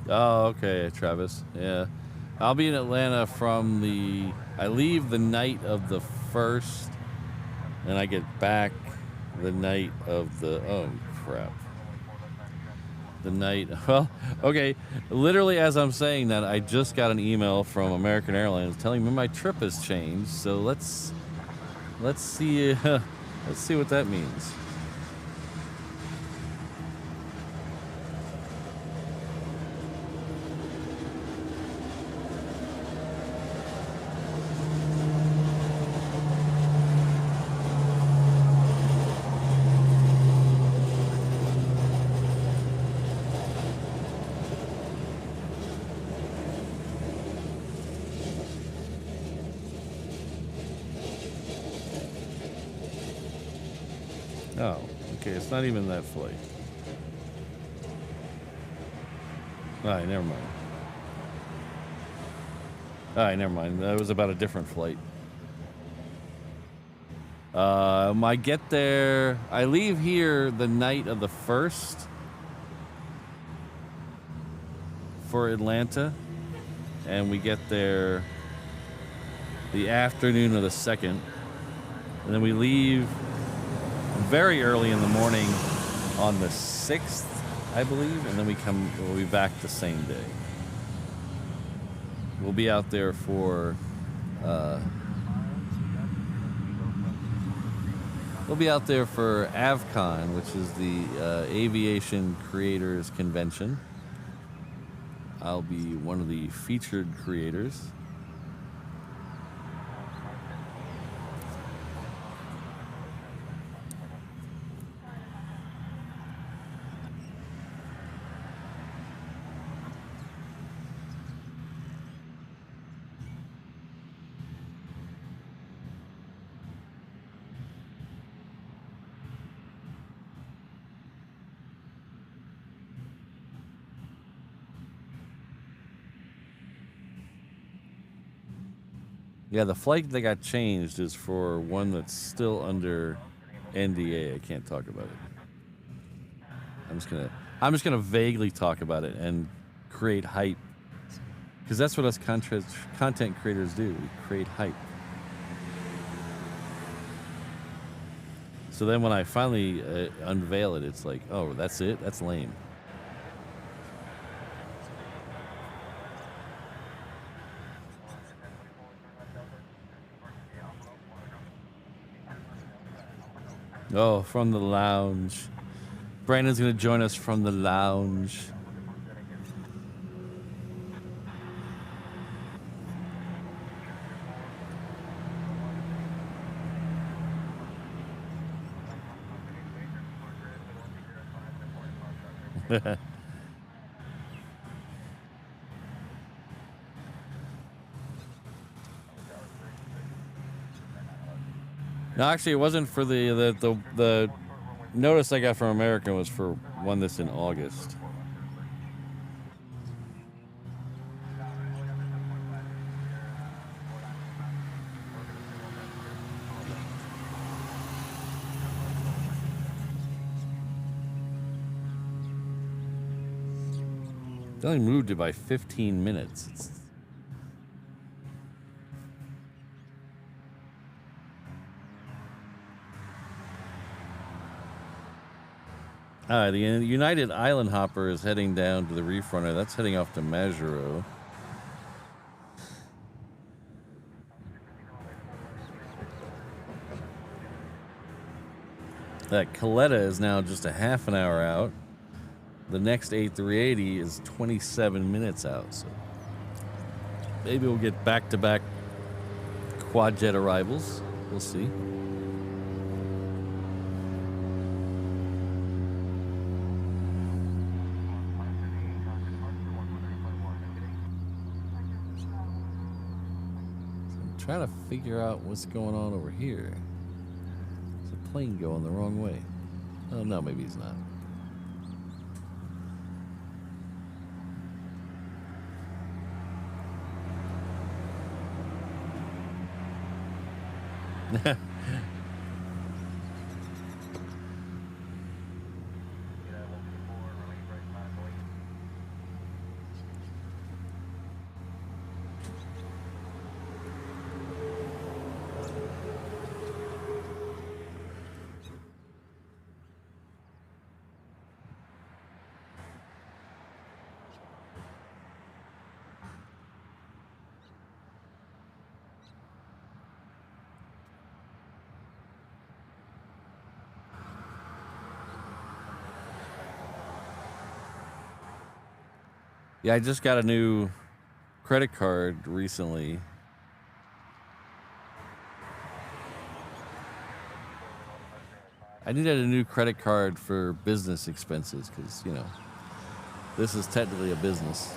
Oh, okay, Travis. Yeah. I'll be in Atlanta I leave the night of the 1st, and I get back the night of oh, crap. The night, well, okay, literally as I'm saying that, I just got an email from American Airlines telling me my trip has changed, so let's see, let's see what that means. Oh, okay, it's not even that flight. Alright, never mind. Alright, never mind. That was about a different flight. I get there, I leave here the night of the 1st for Atlanta, and we get there the afternoon of the 2nd, and then we leave very early in the morning on the 6th, I believe, and then we'll be back the same day. We'll be out there for AvCon, which is the Aviation Creators Convention. I'll be one of the featured creators. Yeah, the flight that got changed is for one that's still under NDA. I can't talk about it. I'm just gonna vaguely talk about it and create hype, because that's what us content creators do. We create hype. So then when I finally unveil it, it's like, oh, that's it? That's lame. Oh, from the lounge. Brandon's going to join us from the lounge. No, actually, it wasn't for the notice I got from American was for one that's in August. They only moved it by 15 minutes. The United Island Hopper is heading down to the reef runner. That's heading off to Majuro. That Coletta is now just a half an hour out. The next A380 is 27 minutes out. So maybe we'll get back-to-back quad jet arrivals. We'll see. Trying to figure out what's going on over here. There's a plane going the wrong way. Oh, no, maybe he's not. Yeah, I just got a new credit card recently. I needed a new credit card for business expenses because, you know, this is technically a business.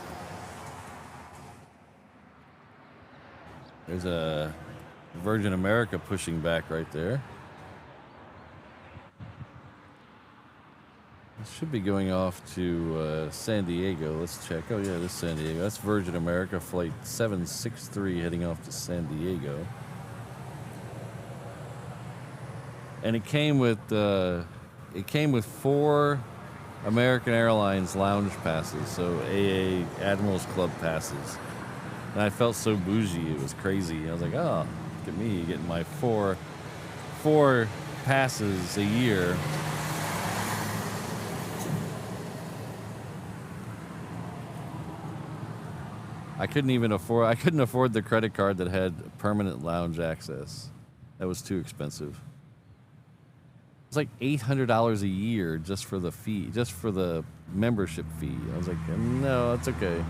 There's a Virgin America pushing back right there. It should be going off to San Diego. Let's check. Oh, yeah, this is San Diego. That's Virgin America flight 763 heading off to San Diego. And it came with 4 American Airlines lounge passes, so AA Admirals Club passes. And I felt so bougie, it was crazy. I was like, oh, look at me getting my four passes a year. I couldn't afford the credit card that had permanent lounge access. That was too expensive. It's like $800 a year just for the fee, just for the membership fee. I was like, no, that's okay.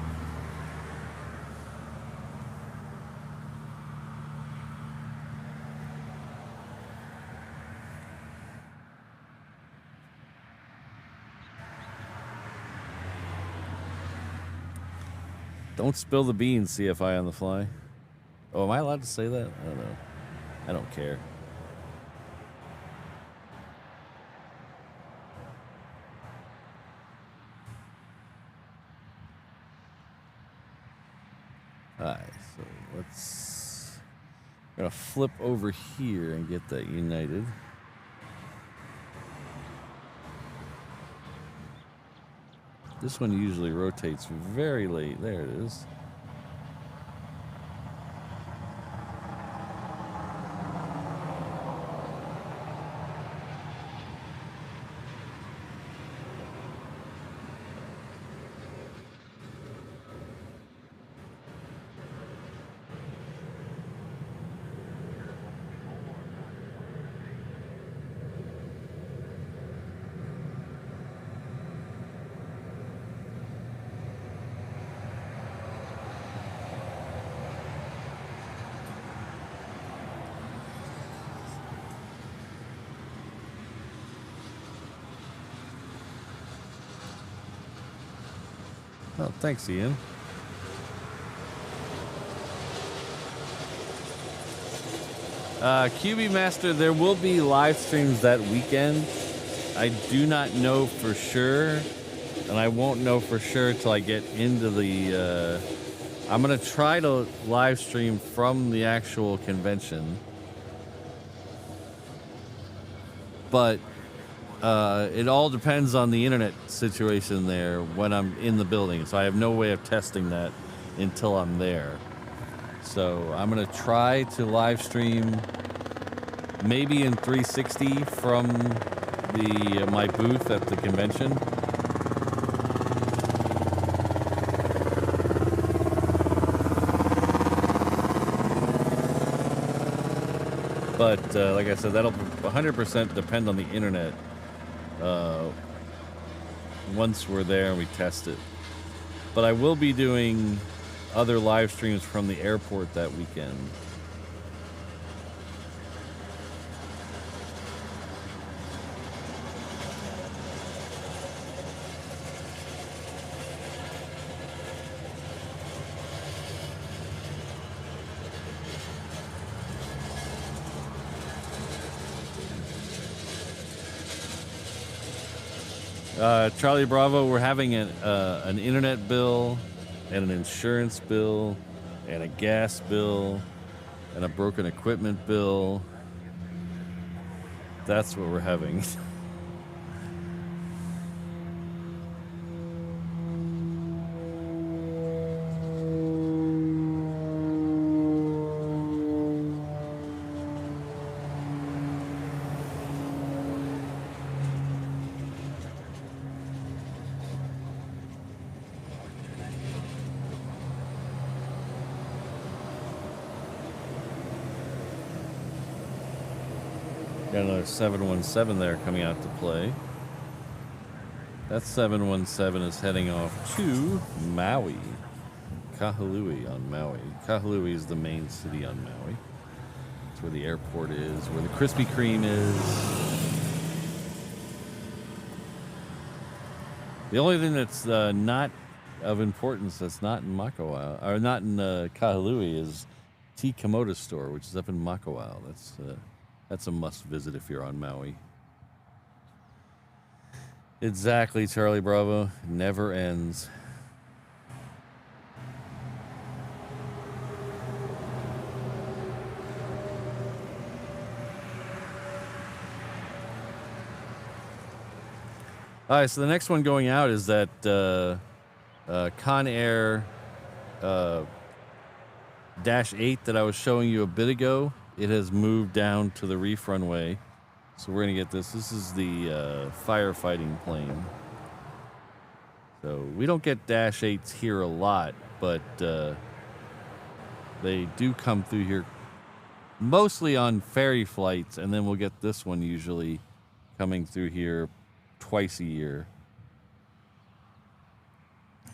Don't spill the beans, CFI on the fly. Oh, am I allowed to say that? I don't know. I don't care. Alright, so I'm gonna flip over here and get that United. This one usually rotates very late. There it is. Oh, thanks, Ian. QB Master, there will be live streams that weekend. I do not know for sure, and I won't know for sure till I get into the... I'm going to try to live stream from the actual convention. But it all depends on the internet situation there when I'm in the building. So I have no way of testing that until I'm there. So I'm going to try to live stream maybe in 360 from my booth at the convention. But like I said, that'll 100% depend on the internet once we're there and we test it. But I will be doing other live streams from the airport that weekend. Charlie Bravo, we're having an internet bill and an insurance bill and a gas bill and a broken equipment bill. That's what we're having. Got another 717 there coming out to play. That 717 is heading off to Maui. Kahului on Maui. Kahului is the main city on Maui. That's where the airport is, where the Krispy Kreme is. The only thing that's not of importance that's not in Makawao, or not in Kahului, is T. Komoda's store, which is up in Makawao. That's a must visit if you're on Maui. Exactly, Charlie Bravo. Never ends. All right, so the next one going out is that Conair Dash 8 that I was showing you a bit ago. It has moved down to the reef runway. So we're going to get this. This is the firefighting plane. So we don't get Dash 8s here a lot, but they do come through here mostly on ferry flights, and then we'll get this one usually coming through here twice a year.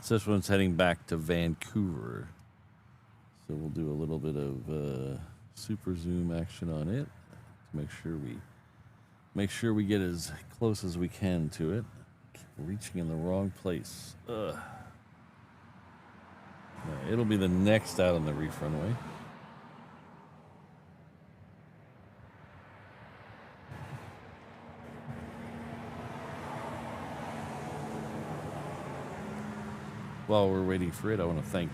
So this one's heading back to Vancouver. So we'll do a little bit of super zoom action on it to make sure we get as close as we can to it. Keep reaching in the wrong place. Ugh. Yeah, it'll be the next out on the reef runway. While we're waiting for it, I want to thank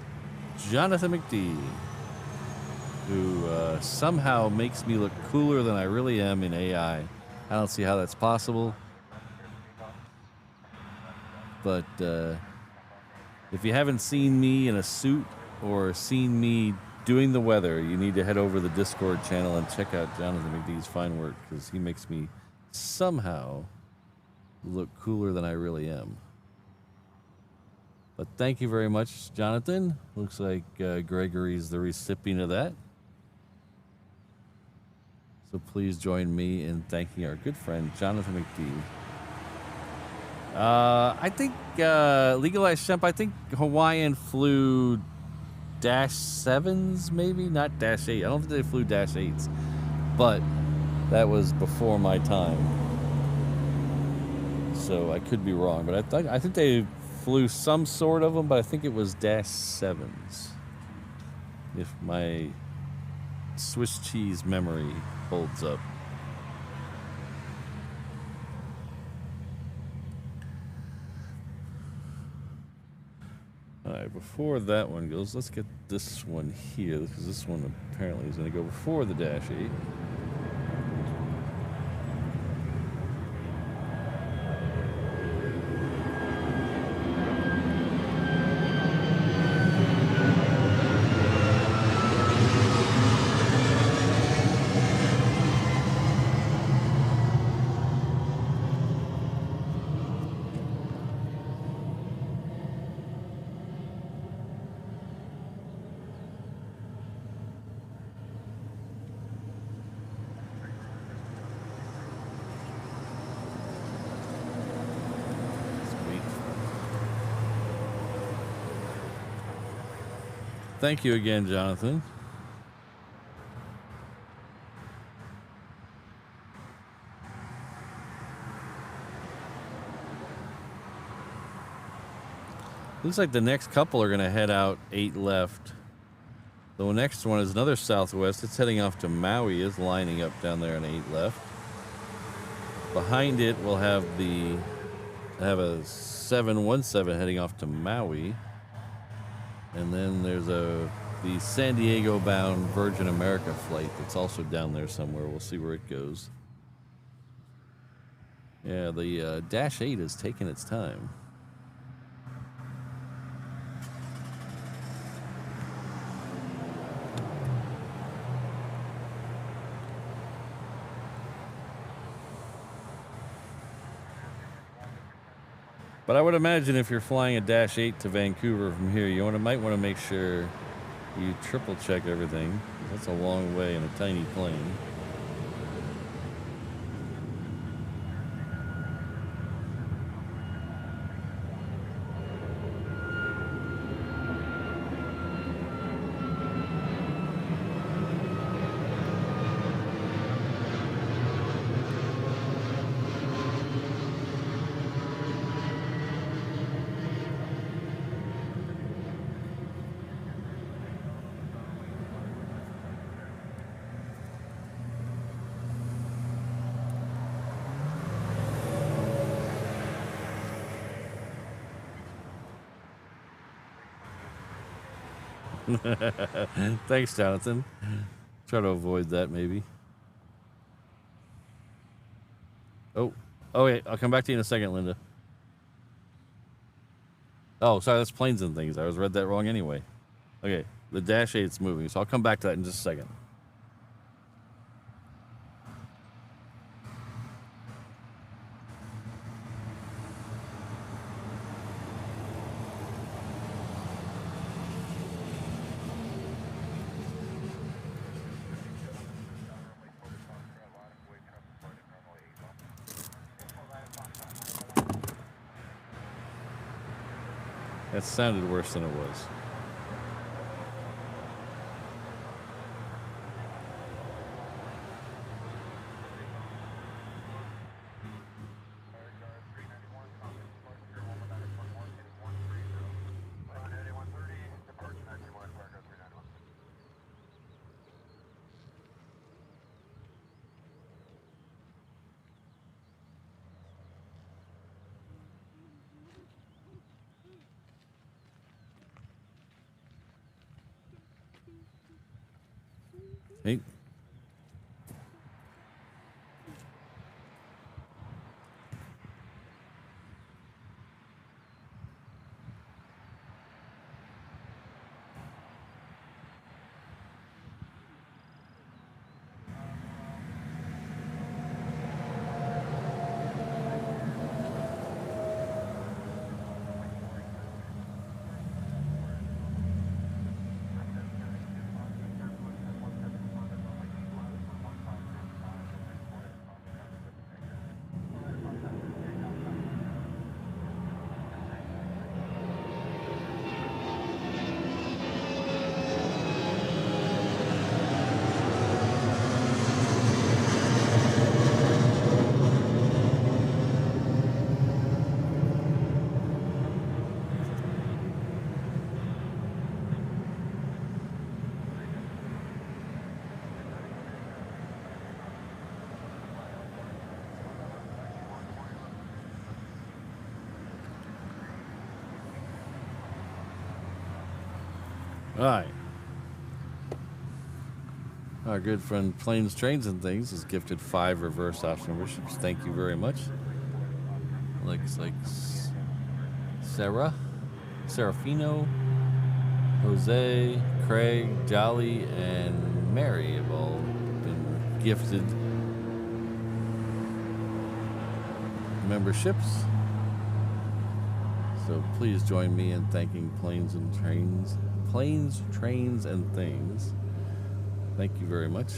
Jonathan McD, who somehow makes me look cooler than I really am in AI. I don't see how that's possible. But if you haven't seen me in a suit or seen me doing the weather, you need to head over to the Discord channel and check out Jonathan McD's fine work, because he makes me somehow look cooler than I really am. But thank you very much, Jonathan. Looks like Gregory's the recipient of that. So please join me in thanking our good friend, Jonathan McD. I think, Legalized Shemp, I think Hawaiian flew Dash 7s, maybe? Not Dash 8. I don't think they flew Dash 8s. But that was before my time. So I could be wrong. But I think they flew some sort of them, but I think it was Dash 7s. If my Swiss cheese memory holds up. All right, before that one goes, let's get this one here, because this one apparently is going to go before the Dash 8. Thank you again, Jonathan. Looks like the next couple are going to head out 8 left. The next one is another Southwest. It's heading off to Maui. Is lining up down there on 8 left. Behind it, we'll have a 717 heading off to Maui. And then there's the San Diego bound Virgin America flight that's also down there somewhere. We'll see where it goes. Yeah, the Dash 8 is taking its time. But I would imagine if you're flying a Dash 8 to Vancouver from here, you might want to make sure you triple check everything. That's a long way in a tiny plane. Thanks, Jonathan. Try to avoid that, maybe. Oh, wait. I'll come back to you in a second, Linda. Oh, sorry. That's planes and things. I was read that wrong anyway. Okay. The Dash 8's moving, so I'll come back to that in just a second. That sounded worse than it was. Hey. All right. Our good friend Planes, Trains, and Things is gifted 5 reverse option memberships. Thank you very much. Looks like Sarah, Serafino, Jose, Craig, Jolly, and Mary have all been gifted memberships. So please join me in thanking Planes, Trains, and Things. Thank you very much.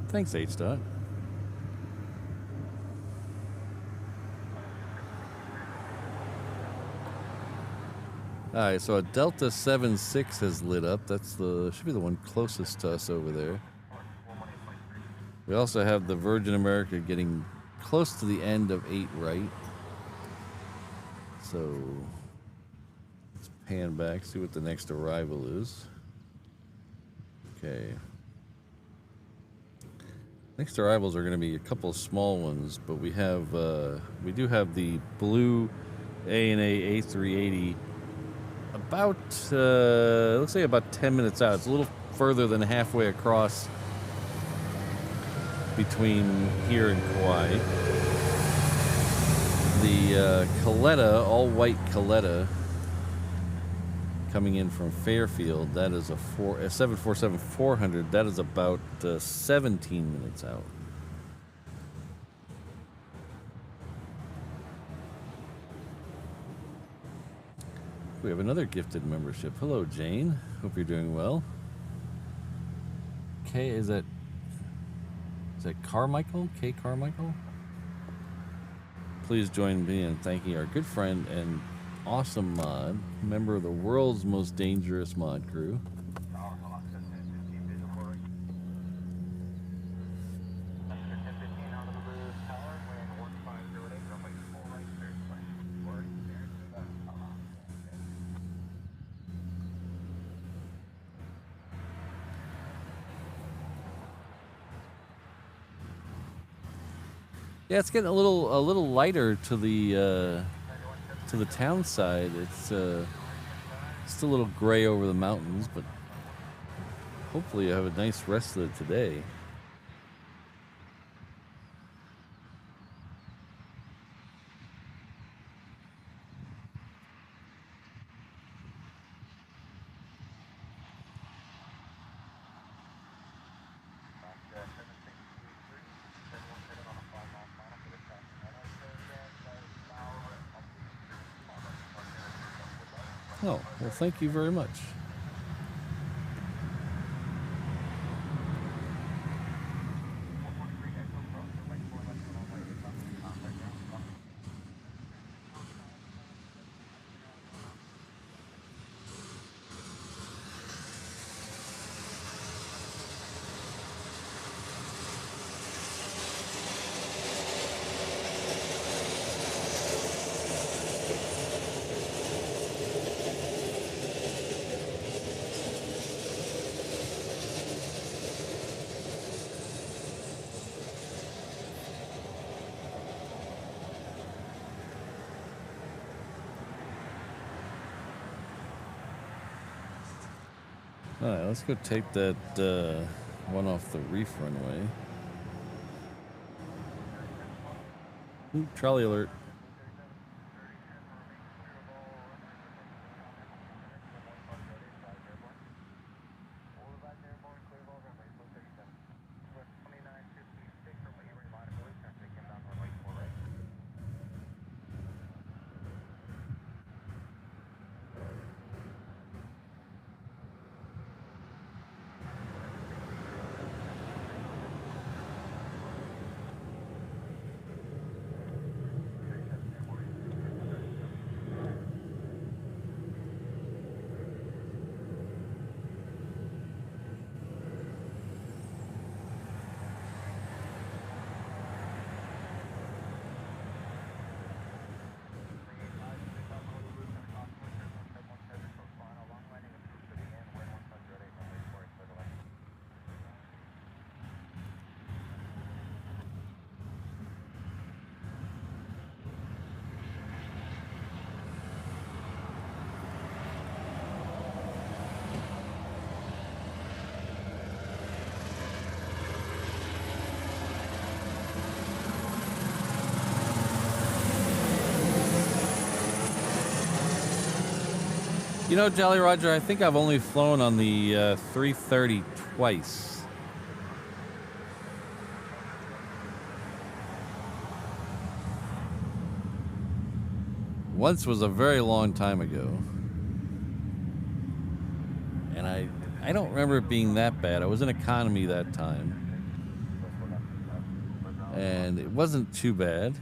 Thanks, H-Dot. Alright, so a Delta 76 has lit up. That's should be the one closest to us over there. We also have the Virgin America getting close to the end of 8 right. So let's pan back, see what the next arrival is. Okay. Next arrivals are going to be a couple of small ones, but we do have the blue ANA A380 about, let's say about 10 minutes out. It's a little further than halfway across between here and Kauai. The Coletta, all-white Coletta, coming in from Fairfield, that is a 747-400. That is about 17 minutes out. We have another gifted membership. Hello, Jane. Hope you're doing well. K, is that Carmichael? K. Carmichael? Please join me in thanking our good friend and awesome mod, member of the world's most dangerous mod crew. Yeah, it's getting a little lighter to the town side. It's still a little gray over the mountains, but hopefully you have a nice rest of it today. Oh, well, thank you very much. All right, let's go take that one off the reef runway. Ooh, trolley alert. You know, Jolly Roger, I think I've only flown on the 330 twice. Once was a very long time ago. And I don't remember it being that bad. I was in economy that time. And it wasn't too bad.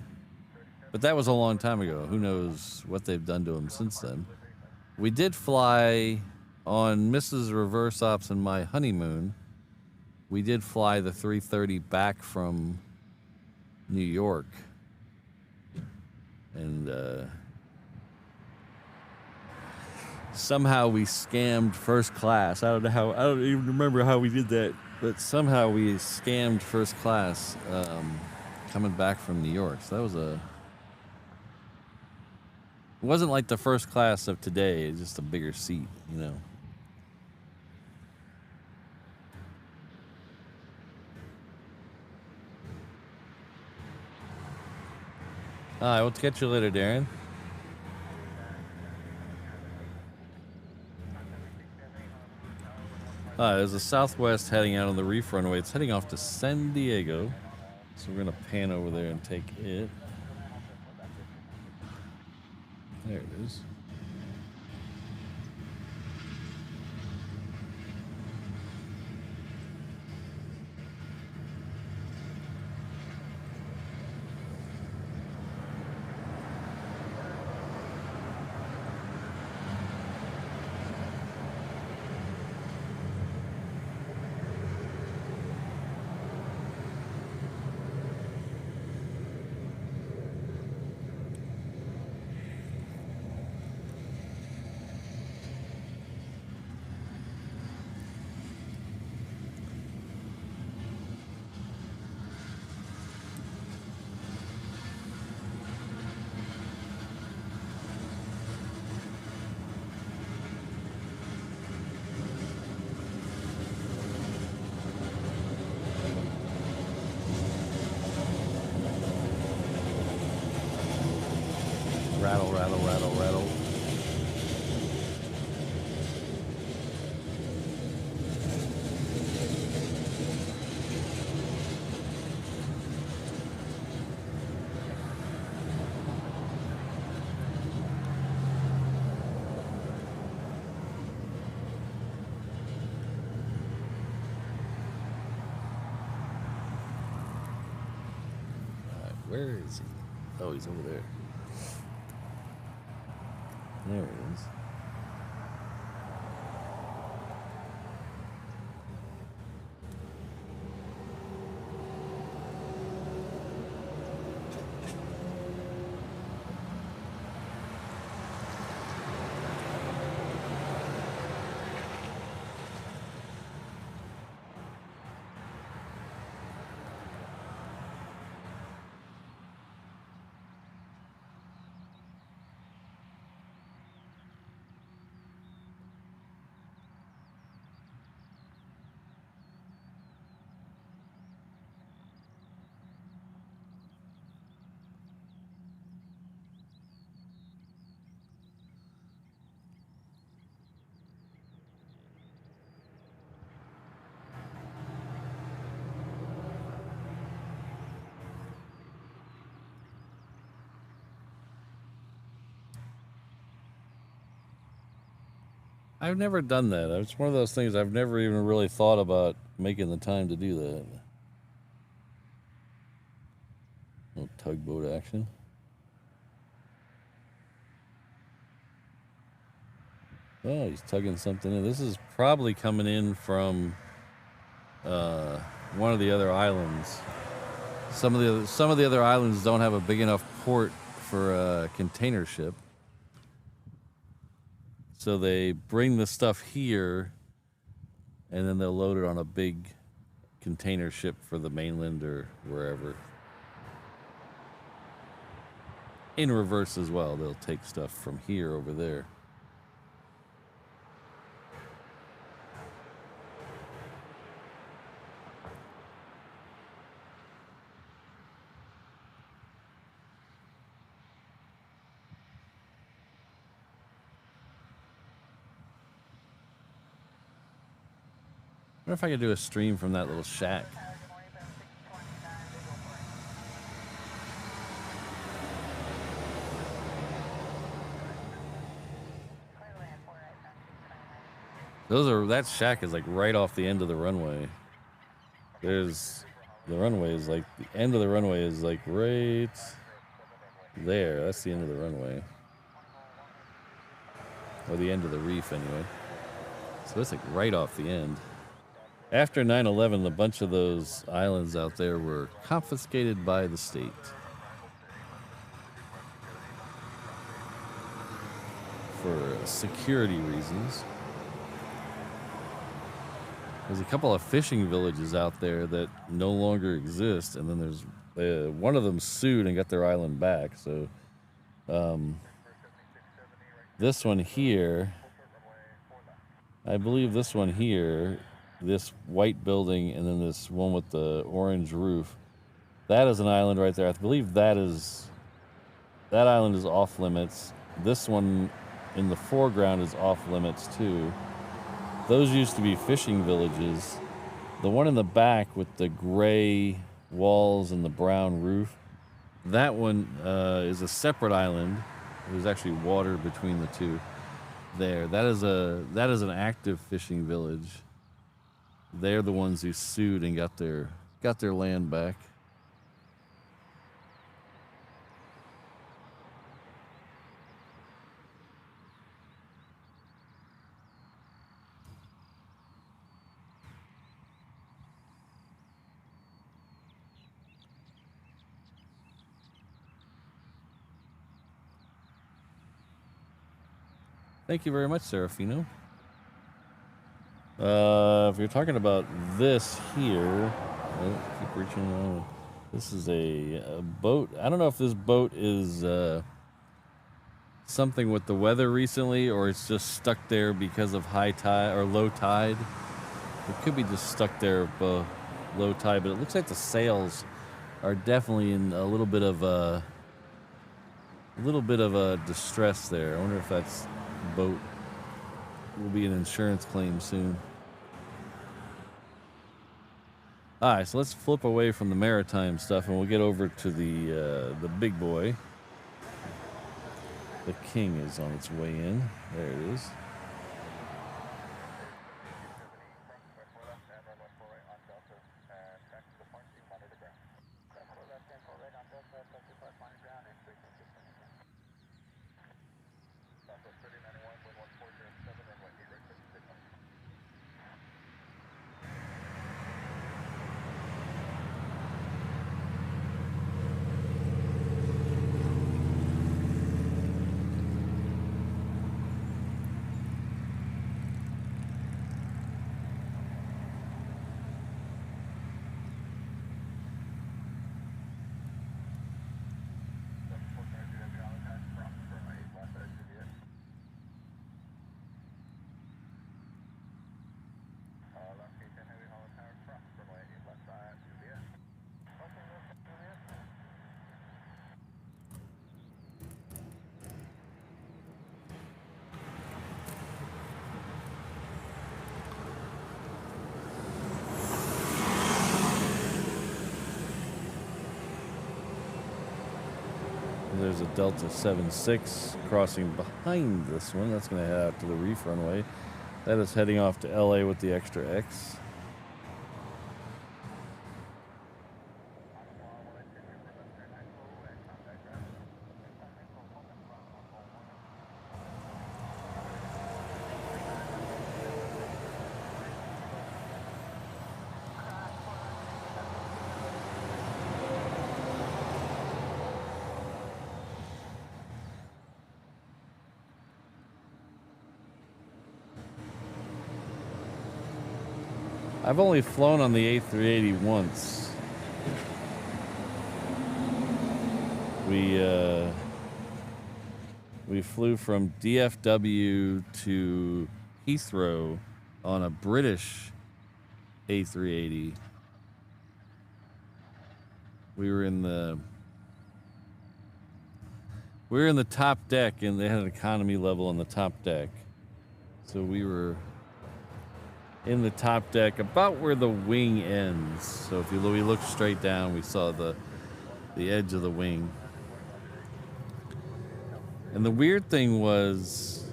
But that was a long time ago. Who knows what they've done to them since then. We did fly on Mrs. Reverse Ops and my honeymoon. We did fly the 330 back from New York. And somehow we scammed first class. I don't even remember how we did that, but somehow we scammed first class coming back from New York. So that was it wasn't like the first class of today, it's just a bigger seat, you know. All right, we'll catch you later, Darren. There's a Southwest heading out on the reef runway. It's heading off to San Diego. So we're going to pan over there and take it. There it is. Rattle, rattle, rattle, rattle. All right, where is he? Oh, he's over there. There it is. I've never done that. It's one of those things I've never even really thought about making the time to do that. Little tugboat action. Oh, he's tugging something in. This is probably coming in from one of the other islands. Some of the other islands don't have a big enough port for a container ship. So they bring the stuff here, and then they'll load it on a big container ship for the mainland or wherever. In reverse as well, they'll take stuff from here over there. wonder if I could do a stream from that little shack. That shack is like right off the end of the runway. The runway is like, the end of the runway is like right there. That's the end of the runway. Or the end of the reef anyway. So it's like right off the end. After 9/11, a bunch of those islands out there were confiscated by the state. For security reasons. There's a couple of fishing villages out there that no longer exist, and then there's one of them sued and got their island back. So this one here, I believe this one here, this white building, and then this one with the orange roof, that is an island right there. I believe that island is off limits. This one in the foreground is off limits too. Those used to be fishing villages. The one in the back with the gray walls and the brown roof, that one is a separate island. There's actually water between the two. There, that is an active fishing village. They're the ones who sued and got their land back. Thank you very much, Serafino. If you're talking about this here, keep reaching on. This is a boat. I don't know if this boat is something with the weather recently, or it's just stuck there because of high tide or low tide. It could be just stuck there low tide, but it looks like the sails are definitely in a little bit of distress there. I wonder if that's boat will be an insurance claim soon. All right, so let's flip away from the maritime stuff and we'll get over to the big boy. The King is on its way in. There it is. There's a Delta 76 crossing behind this one. That's going to head out to the reef runway. That is heading off to LA with the Extra X. I've only flown on the A380 once. We flew from DFW to Heathrow on a British A380. We were in the top deck, and they had an economy level on the top deck. So we were in the top deck, about where the wing ends. So if we look straight down, we saw the edge of the wing. And the weird thing was,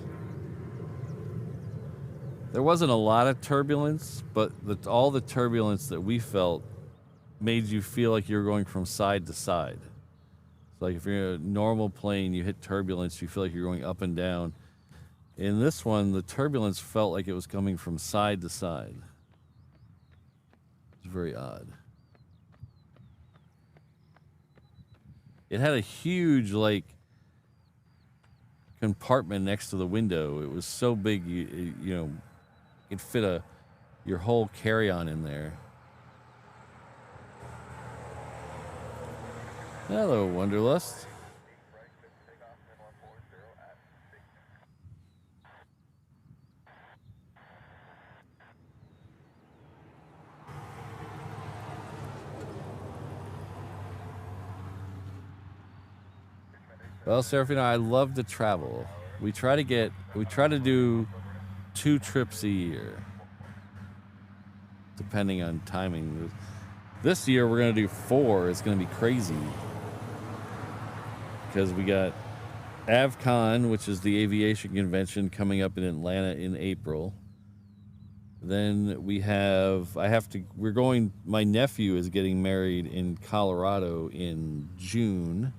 there wasn't a lot of turbulence, but all the turbulence that we felt made you feel like you were going from side to side. So like if you're in a normal plane, you hit turbulence, you feel like you're going up and down. In this one, the turbulence felt like it was coming from side to side. It's very odd. It had a huge, like, compartment next to the window. It was so big, you know, it fit your whole carry-on in there. Hello, Wanderlust. Well, Serafina, I love to travel. We try to do 2 trips a year, depending on timing. This year we're gonna do 4. It's gonna be crazy because we got AvCon, which is the aviation convention, coming up in Atlanta in April. Then we have, my nephew is getting married in Colorado in June.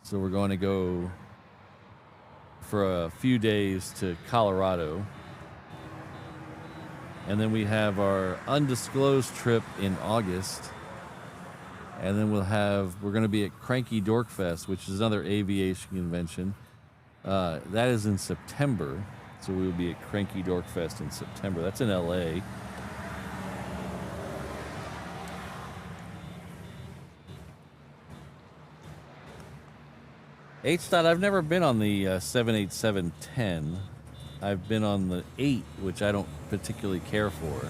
So we're going to go for a few days to Colorado. And then we have our undisclosed trip in August. And then we're going to be at Cranky Dork Fest, which is another aviation convention. That is in September. So we will be at Cranky Dork Fest in September. That's in LA. H-Dot, I've never been on the 787-10. I've been on the 8, which I don't particularly care for.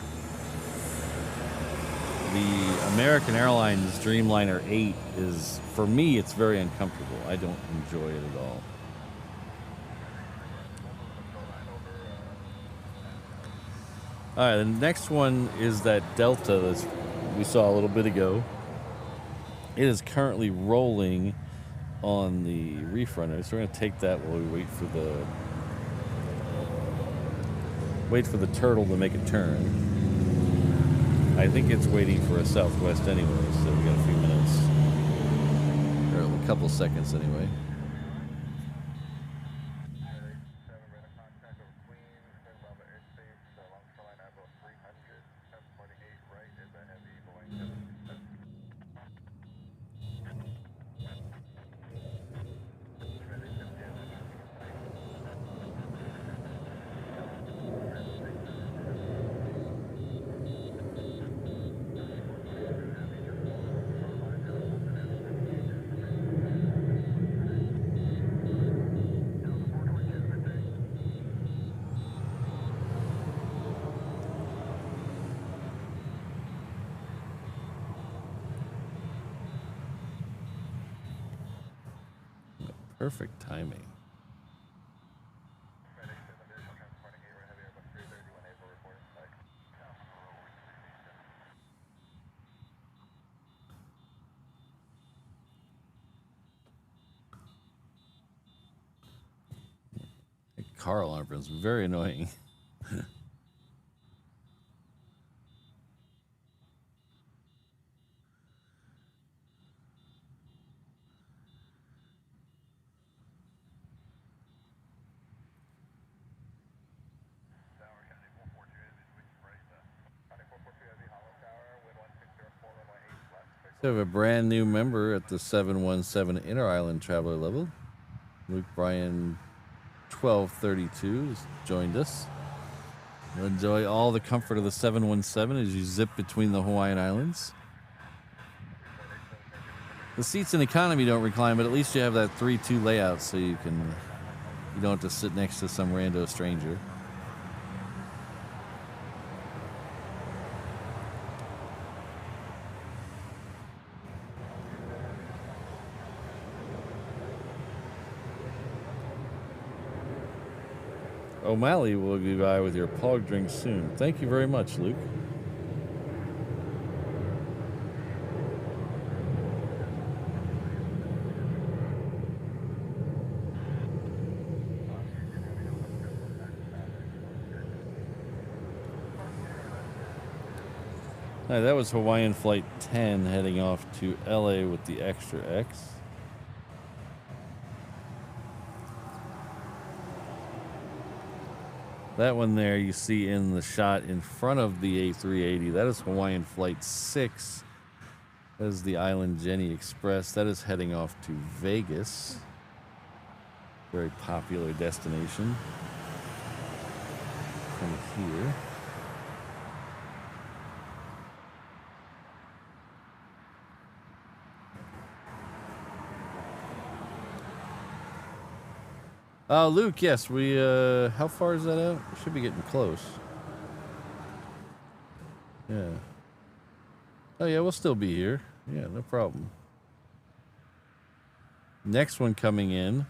The American Airlines Dreamliner 8 is, for me, it's very uncomfortable. I don't enjoy it at all. All right, the next one is that Delta that we saw a little bit ago. It is currently rolling on the refrunner, so we're going to take that while we wait for the turtle to make a turn. I think it's waiting for a southwest anyway, so we got a few minutes, or a couple seconds anyway. Perfect timing. Car alarm is very annoying. We have a brand new member at the 717 Inter-Island Traveler level. Luke Bryan 1232 has joined us. You'll enjoy all the comfort of the 717 as you zip between the Hawaiian Islands. The seats in economy don't recline, but at least you have that 3-2 layout, so you don't have to sit next to some rando stranger. O'Malley will be by with your pog drink soon. Thank you very much, Luke. Right, that was Hawaiian Flight 10 heading off to LA with the Extra X. That one there you see in the shot in front of the A380. That is Hawaiian Flight 6. That is the Island Jenny Express. That is heading off to Vegas. Very popular destination from here. Luke, yes, we, how far is that out? We should be getting close. Yeah. Oh, yeah, we'll still be here. Yeah, no problem. Next one coming in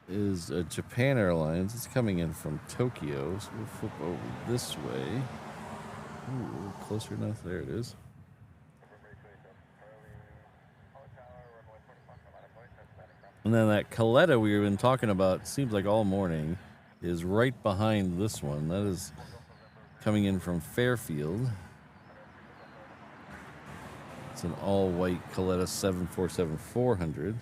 is Japan Airlines. It's coming in from Tokyo, so we'll flip over this way. Ooh, closer enough. There it is. And then that Coletta we've been talking about, seems like all morning, is right behind this one. That is coming in from Fairfield. It's an all-white Coletta 747-400.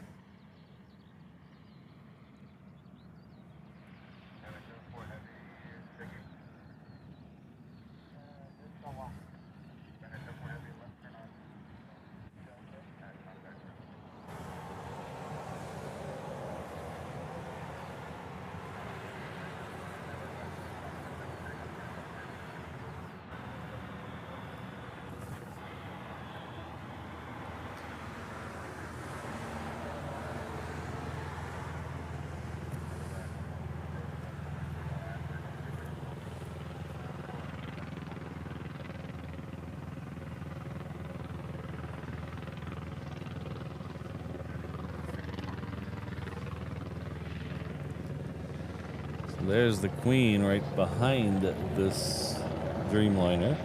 There's the Queen right behind this Dreamliner.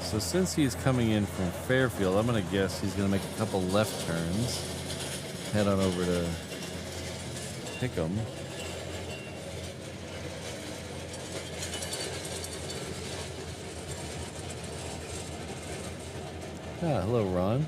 So since he's coming in from Fairfield, I'm going to guess he's going to make a couple left turns. Head on over to Hickam. Ah, hello, Ron.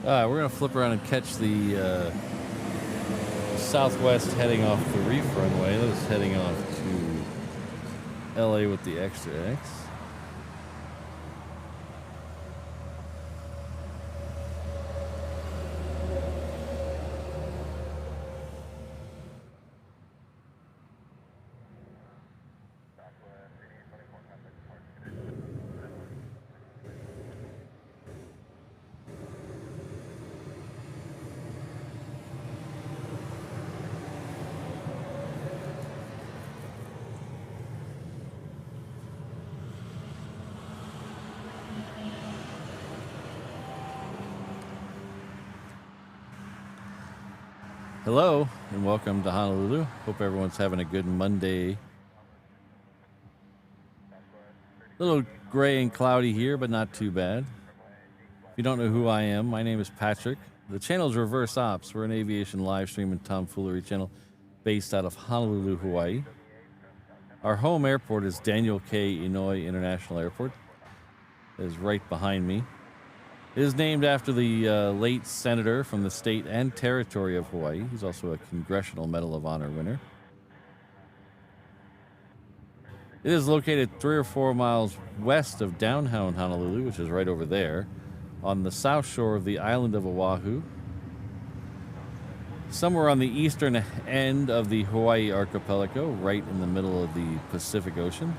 We're going to flip around and catch the Southwest heading off the Reef runway. That is heading off to LA with the Extra X. Hello and welcome to Honolulu. Hope everyone's having a good Monday. A little gray and cloudy here, but not too bad. If you don't know who I am, my name is Patrick. The channel is Reverse Ops. We're an aviation live stream and tomfoolery channel based out of Honolulu, Hawaii. Our home airport is Daniel K. Inouye International Airport. It is right behind me. It is named after the late senator from the state and territory of Hawaii. He's also a Congressional Medal of Honor winner. It is located 3 or 4 miles west of downtown Honolulu, which is right over there, on the south shore of the island of Oahu, somewhere on the eastern end of the Hawaii archipelago, right in the middle of the Pacific Ocean.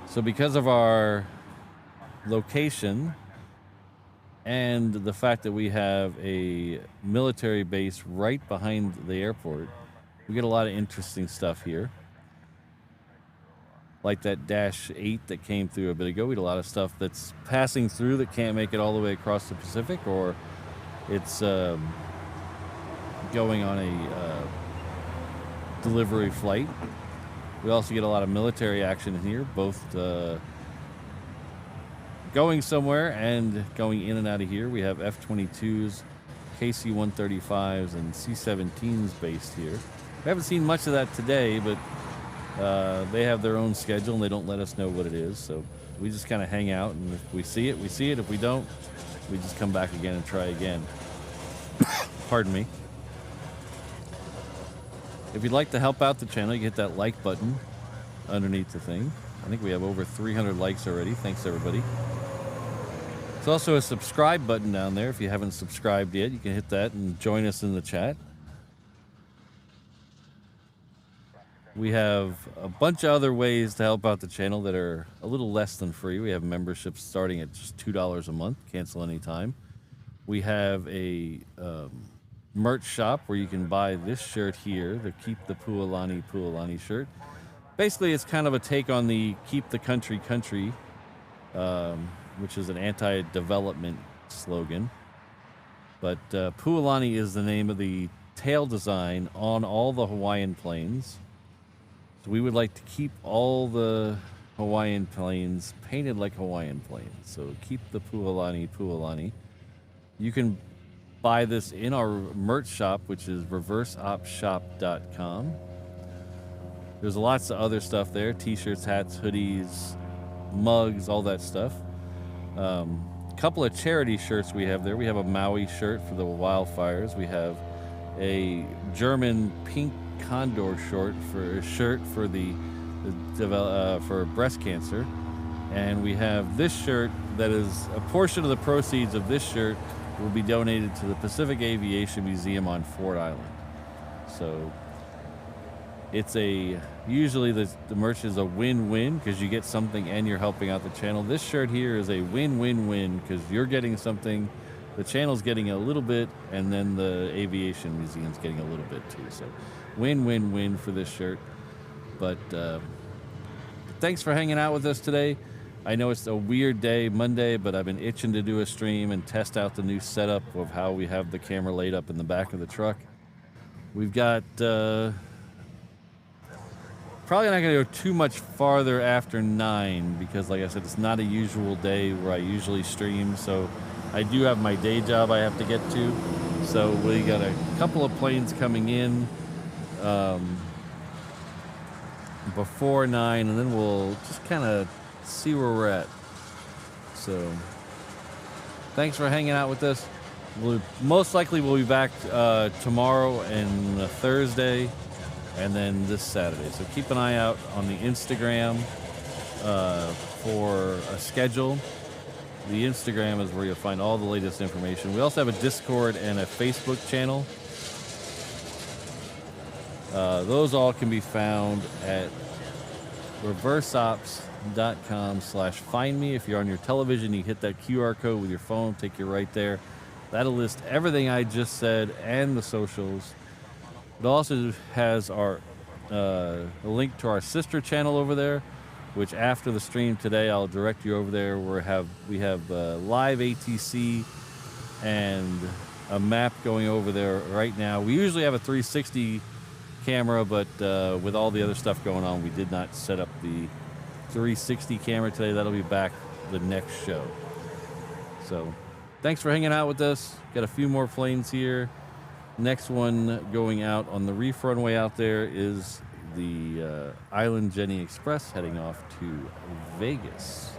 So because of our location and the fact that we have a military base right behind the airport, we get a lot of interesting stuff here. Like that Dash 8 that came through a bit ago. We had a lot of stuff that's passing through that can't make it all the way across the Pacific, or it's going on a delivery flight. We also get a lot of military action in here, both going somewhere and going in and out of here. We have F-22s, KC-135s, and C-17s based here. We haven't seen much of that today, but they have their own schedule and they don't let us know what it is. So we just kind of hang out, and if we see it, we see it. If we don't, we just come back again and try again. Pardon me. If you'd like to help out the channel, you can hit that like button underneath the thing. I think we have over 300 likes already. Thanks, everybody. There's also a subscribe button down there. If you haven't subscribed yet, you can hit that and join us in the chat. We have a bunch of other ways to help out the channel that are a little less than free. We have memberships starting at just $2 a month. Cancel anytime. We have a merch shop where you can buy this shirt here, the Keep the Pualani shirt. Basically, it's kind of a take on the Keep the Country, which is an anti-development slogan. But Pualani is the name of the tail design on all the Hawaiian planes. So we would like to keep all the Hawaiian planes painted like Hawaiian planes. So keep the Pualani. You can buy this in our merch shop, which is reverseopshop.com. There's lots of other stuff there. T-shirts, hats, hoodies, mugs, all that stuff. A couple of charity shirts we have there. We have a Maui shirt for the wildfires. We have a German pink condor shirt for breast cancer. And we have this shirt that is a portion of the proceeds of this shirt will be donated to the Pacific Aviation Museum on Ford Island. So it's usually the merch is a win-win because you get something and you're helping out the channel. This shirt here is a win-win-win because you're getting something, the channel's getting a little bit, and then the Aviation Museum's getting a little bit too. So win-win-win for this shirt. But thanks for hanging out with us today. I know it's a weird day, Monday, but I've been itching to do a stream and test out the new setup of how we have the camera laid up in the back of the truck. We've got probably not going to go too much farther after 9 because, like I said, it's not a usual day where I usually stream. So I do have my day job I have to get to. So we got a couple of planes coming in before 9, and then we'll just kind of see where we're at. So Thanks for hanging out with us. Most likely we'll be back tomorrow and Thursday, and then this Saturday. So keep an eye out on the Instagram for a schedule. The Instagram is where you'll find all the latest information. We also have a Discord and a Facebook channel. Those all can be found at reverseops.com/find me. If you're on your television, you hit that QR code with your phone, take you right there. That'll list everything I just said and the socials. It also has our a link to our sister channel over there, which after the stream today, I'll direct you over there. We have live ATC and a map going over there right now. We usually have a 360 camera, but with all the other stuff going on, we did not set up the 360 camera today. That'll be back the next show. So thanks for hanging out with us. Got a few more planes here. Next one going out on the reef runway out there is the Island Jenny Express heading off to Vegas.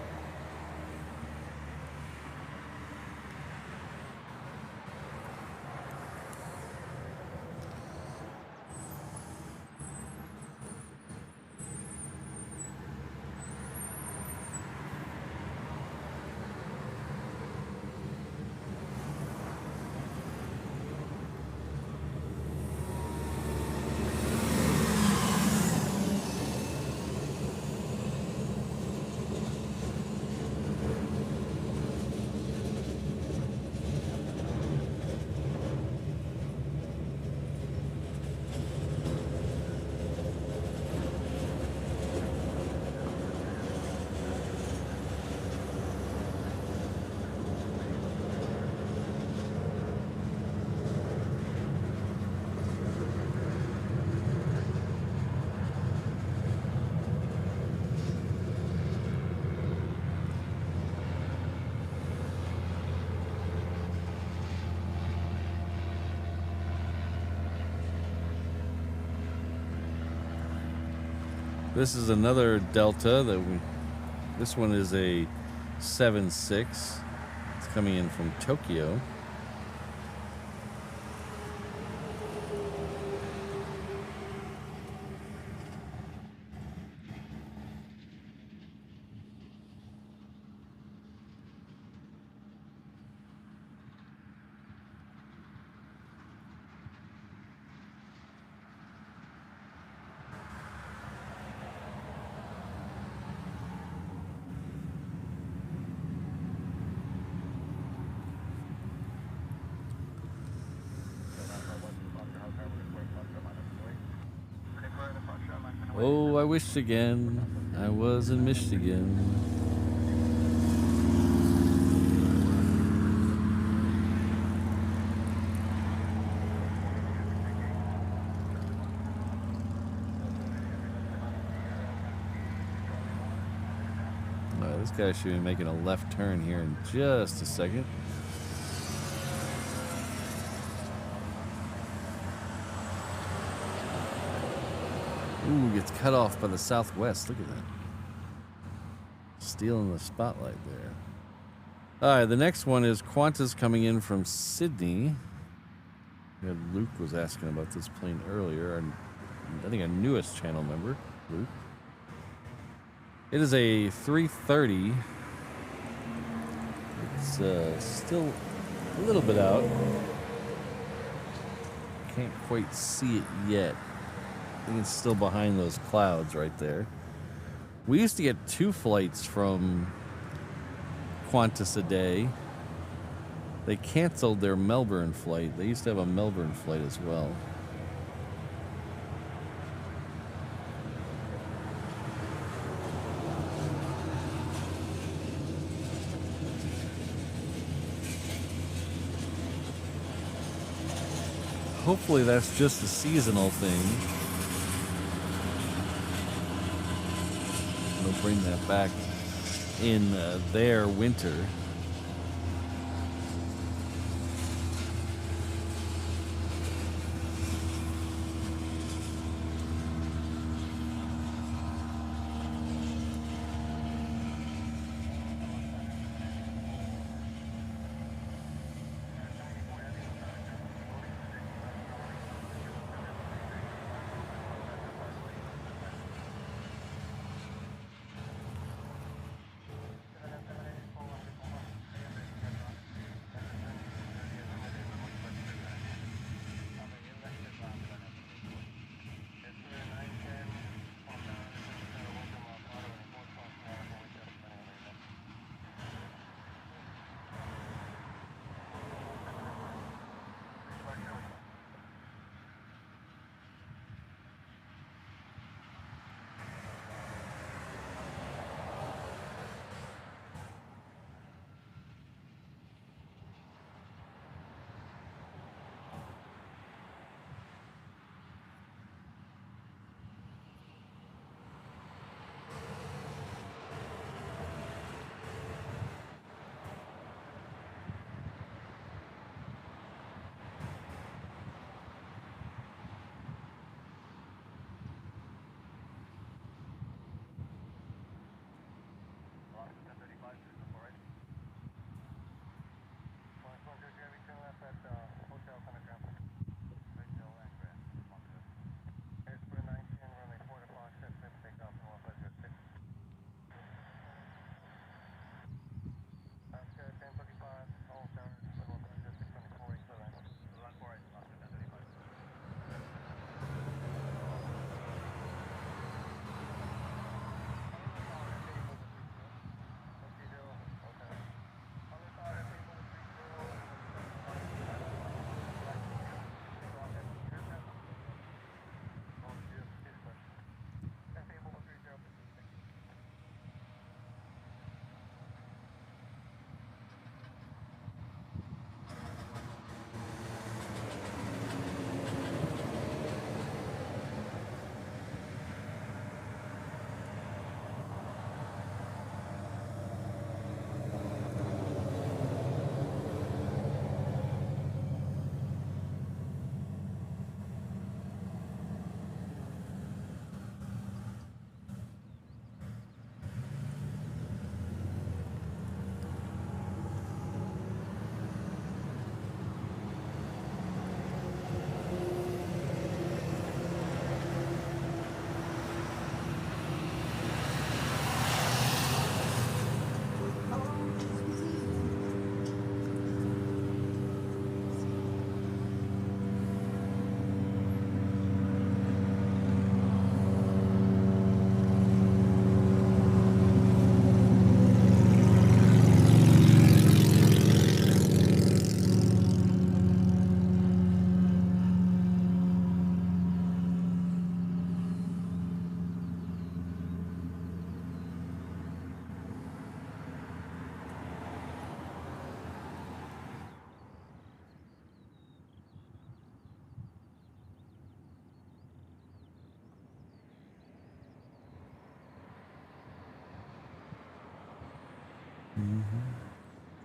This is another Delta this one is a 7.6. It's coming in from Tokyo. Oh, I wished again I was in Michigan. This guy should be making a left turn here in just a second. Ooh, gets cut off by the Southwest. Look at that. Stealing the spotlight there. All right, the next one is Qantas coming in from Sydney. Luke was asking about this plane earlier, and I think a newest channel member, Luke. It is a 330. It's still a little bit out. Can't quite see it yet. I think it's still behind those clouds right there. We used to get 2 flights from Qantas a day. They canceled their Melbourne flight. They used to have a Melbourne flight as well. Hopefully that's just a seasonal thing. They'll bring that back in their winter.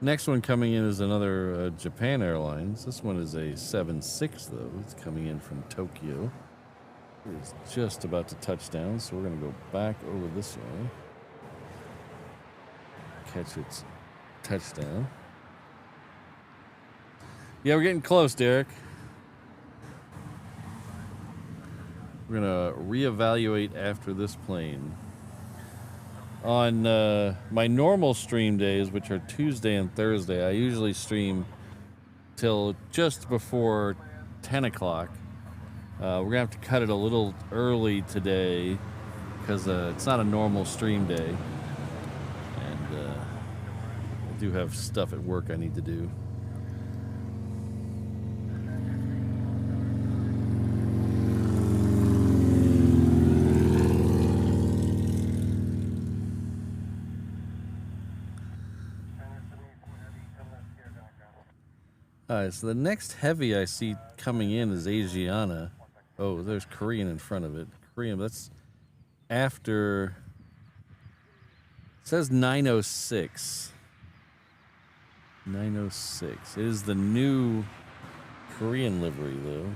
Next one coming in is another Japan Airlines. This one is a 7-6 though. It's coming in from Tokyo. It's just about to touch down, so we're going to go back over this way. Catch its touchdown. Yeah, we're getting close, Derek. We're going to reevaluate after this plane. On my normal stream days, which are Tuesday and Thursday, I usually stream till just before 10 o'clock. We're going to have to cut it a little early today because it's not a normal stream day. And I do have stuff at work I need to do. Alright, so the next heavy I see coming in is Asiana. Oh, there's Korean in front of it. Korean, that's after... It says 906. 906. It is the new Korean livery, though.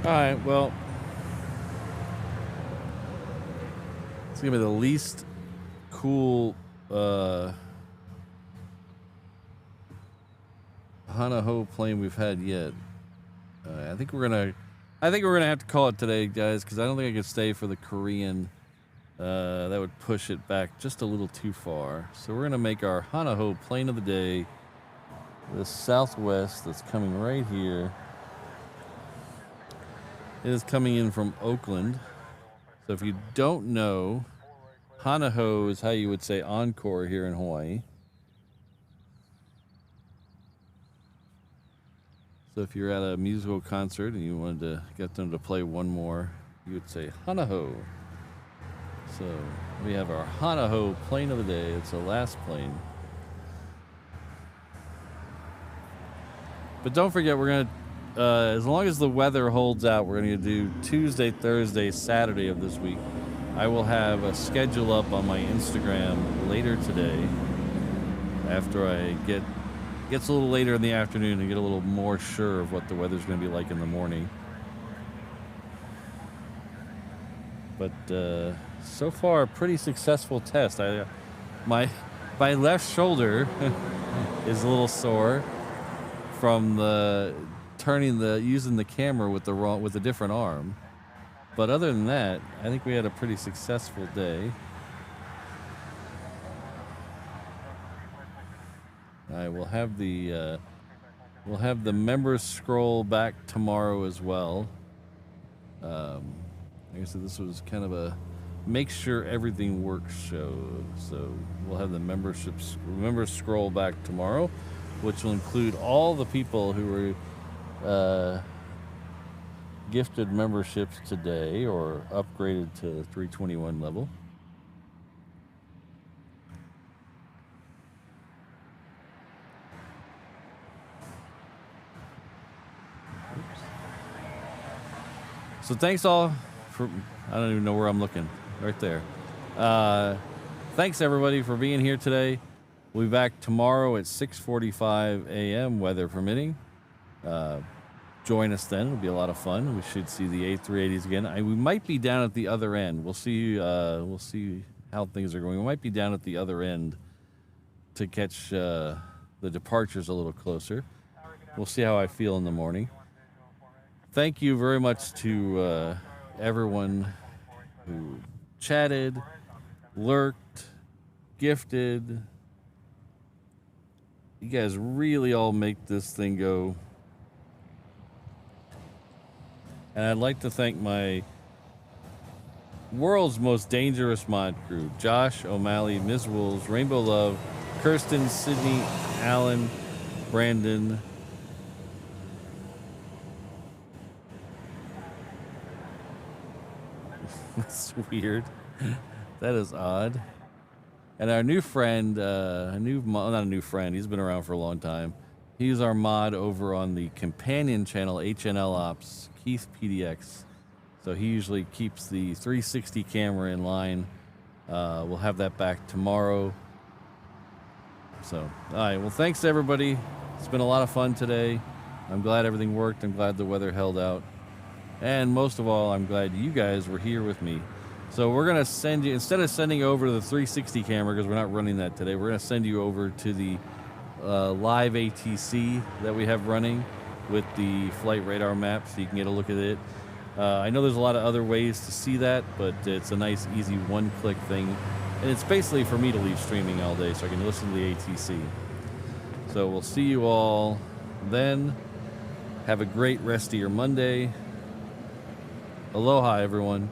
Alright, well, it's going to be the least cool Hanaho plane we've had yet. I think we're gonna have to call it today, guys, because I don't think I can stay for the Korean. That would push it back just a little too far. So we're gonna make our Hanaho plane of the day the Southwest that's coming right here. It is coming in from Oakland. So if you don't know, Hanaho is how you would say encore here in Hawaii. So if you're at a musical concert and you wanted to get them to play one more, you would say Hanaho. So we have our Hanaho plane of the day. It's the last plane. But don't forget, we're going to as long as the weather holds out, we're going to do Tuesday, Thursday, Saturday of this week. I will have a schedule up on my Instagram later today after I gets a little later in the afternoon and get a little more sure of what the weather's going to be like in the morning. But so far, a pretty successful test. My left shoulder is a little sore from using the camera with a different arm. But other than that, I think we had a pretty successful day. All right, we'll have the members scroll back tomorrow as well. Like I said, this was kind of a make sure everything works show. So we'll have the members scroll back tomorrow, which will include all the people who were gifted memberships today or upgraded to 321 level. Oops. So thanks all for, I don't even know where I'm looking, right there. Thanks everybody for being here today. We'll be back tomorrow at 6:45 a.m. weather permitting. Join us then. It'll be a lot of fun. We should see the A380s again. We might be down at the other end. We'll see. We'll see how things are going. We might be down at the other end to catch the departures a little closer. We'll see how I feel in the morning. Thank you very much to everyone who chatted, lurked, gifted. You guys really all make this thing go. And I'd like to thank my world's most dangerous mod crew: Josh, O'Malley, Ms. Wolves, Rainbow Love, Kirsten, Sydney, Alan, Brandon. That's weird. That is odd. And our new friend, not a new friend, he's been around for a long time. He's our mod over on the companion channel, HNL Ops, Keith PDX. So he usually keeps the 360 camera in line. We'll have that back tomorrow. So, all right. Well, thanks to everybody. It's been a lot of fun today. I'm glad everything worked. I'm glad the weather held out. And most of all, I'm glad you guys were here with me. So we're going to send you, instead of sending over to the 360 camera, because we're not running that today, we're going to send you over to the live ATC that we have running with the flight radar map, so you can get a look at it. I know there's a lot of other ways to see that, but it's a nice, easy one-click thing. And it's basically for me to leave streaming all day so I can listen to the ATC. So we'll see you all then. Have a great rest of your Monday. Aloha, everyone.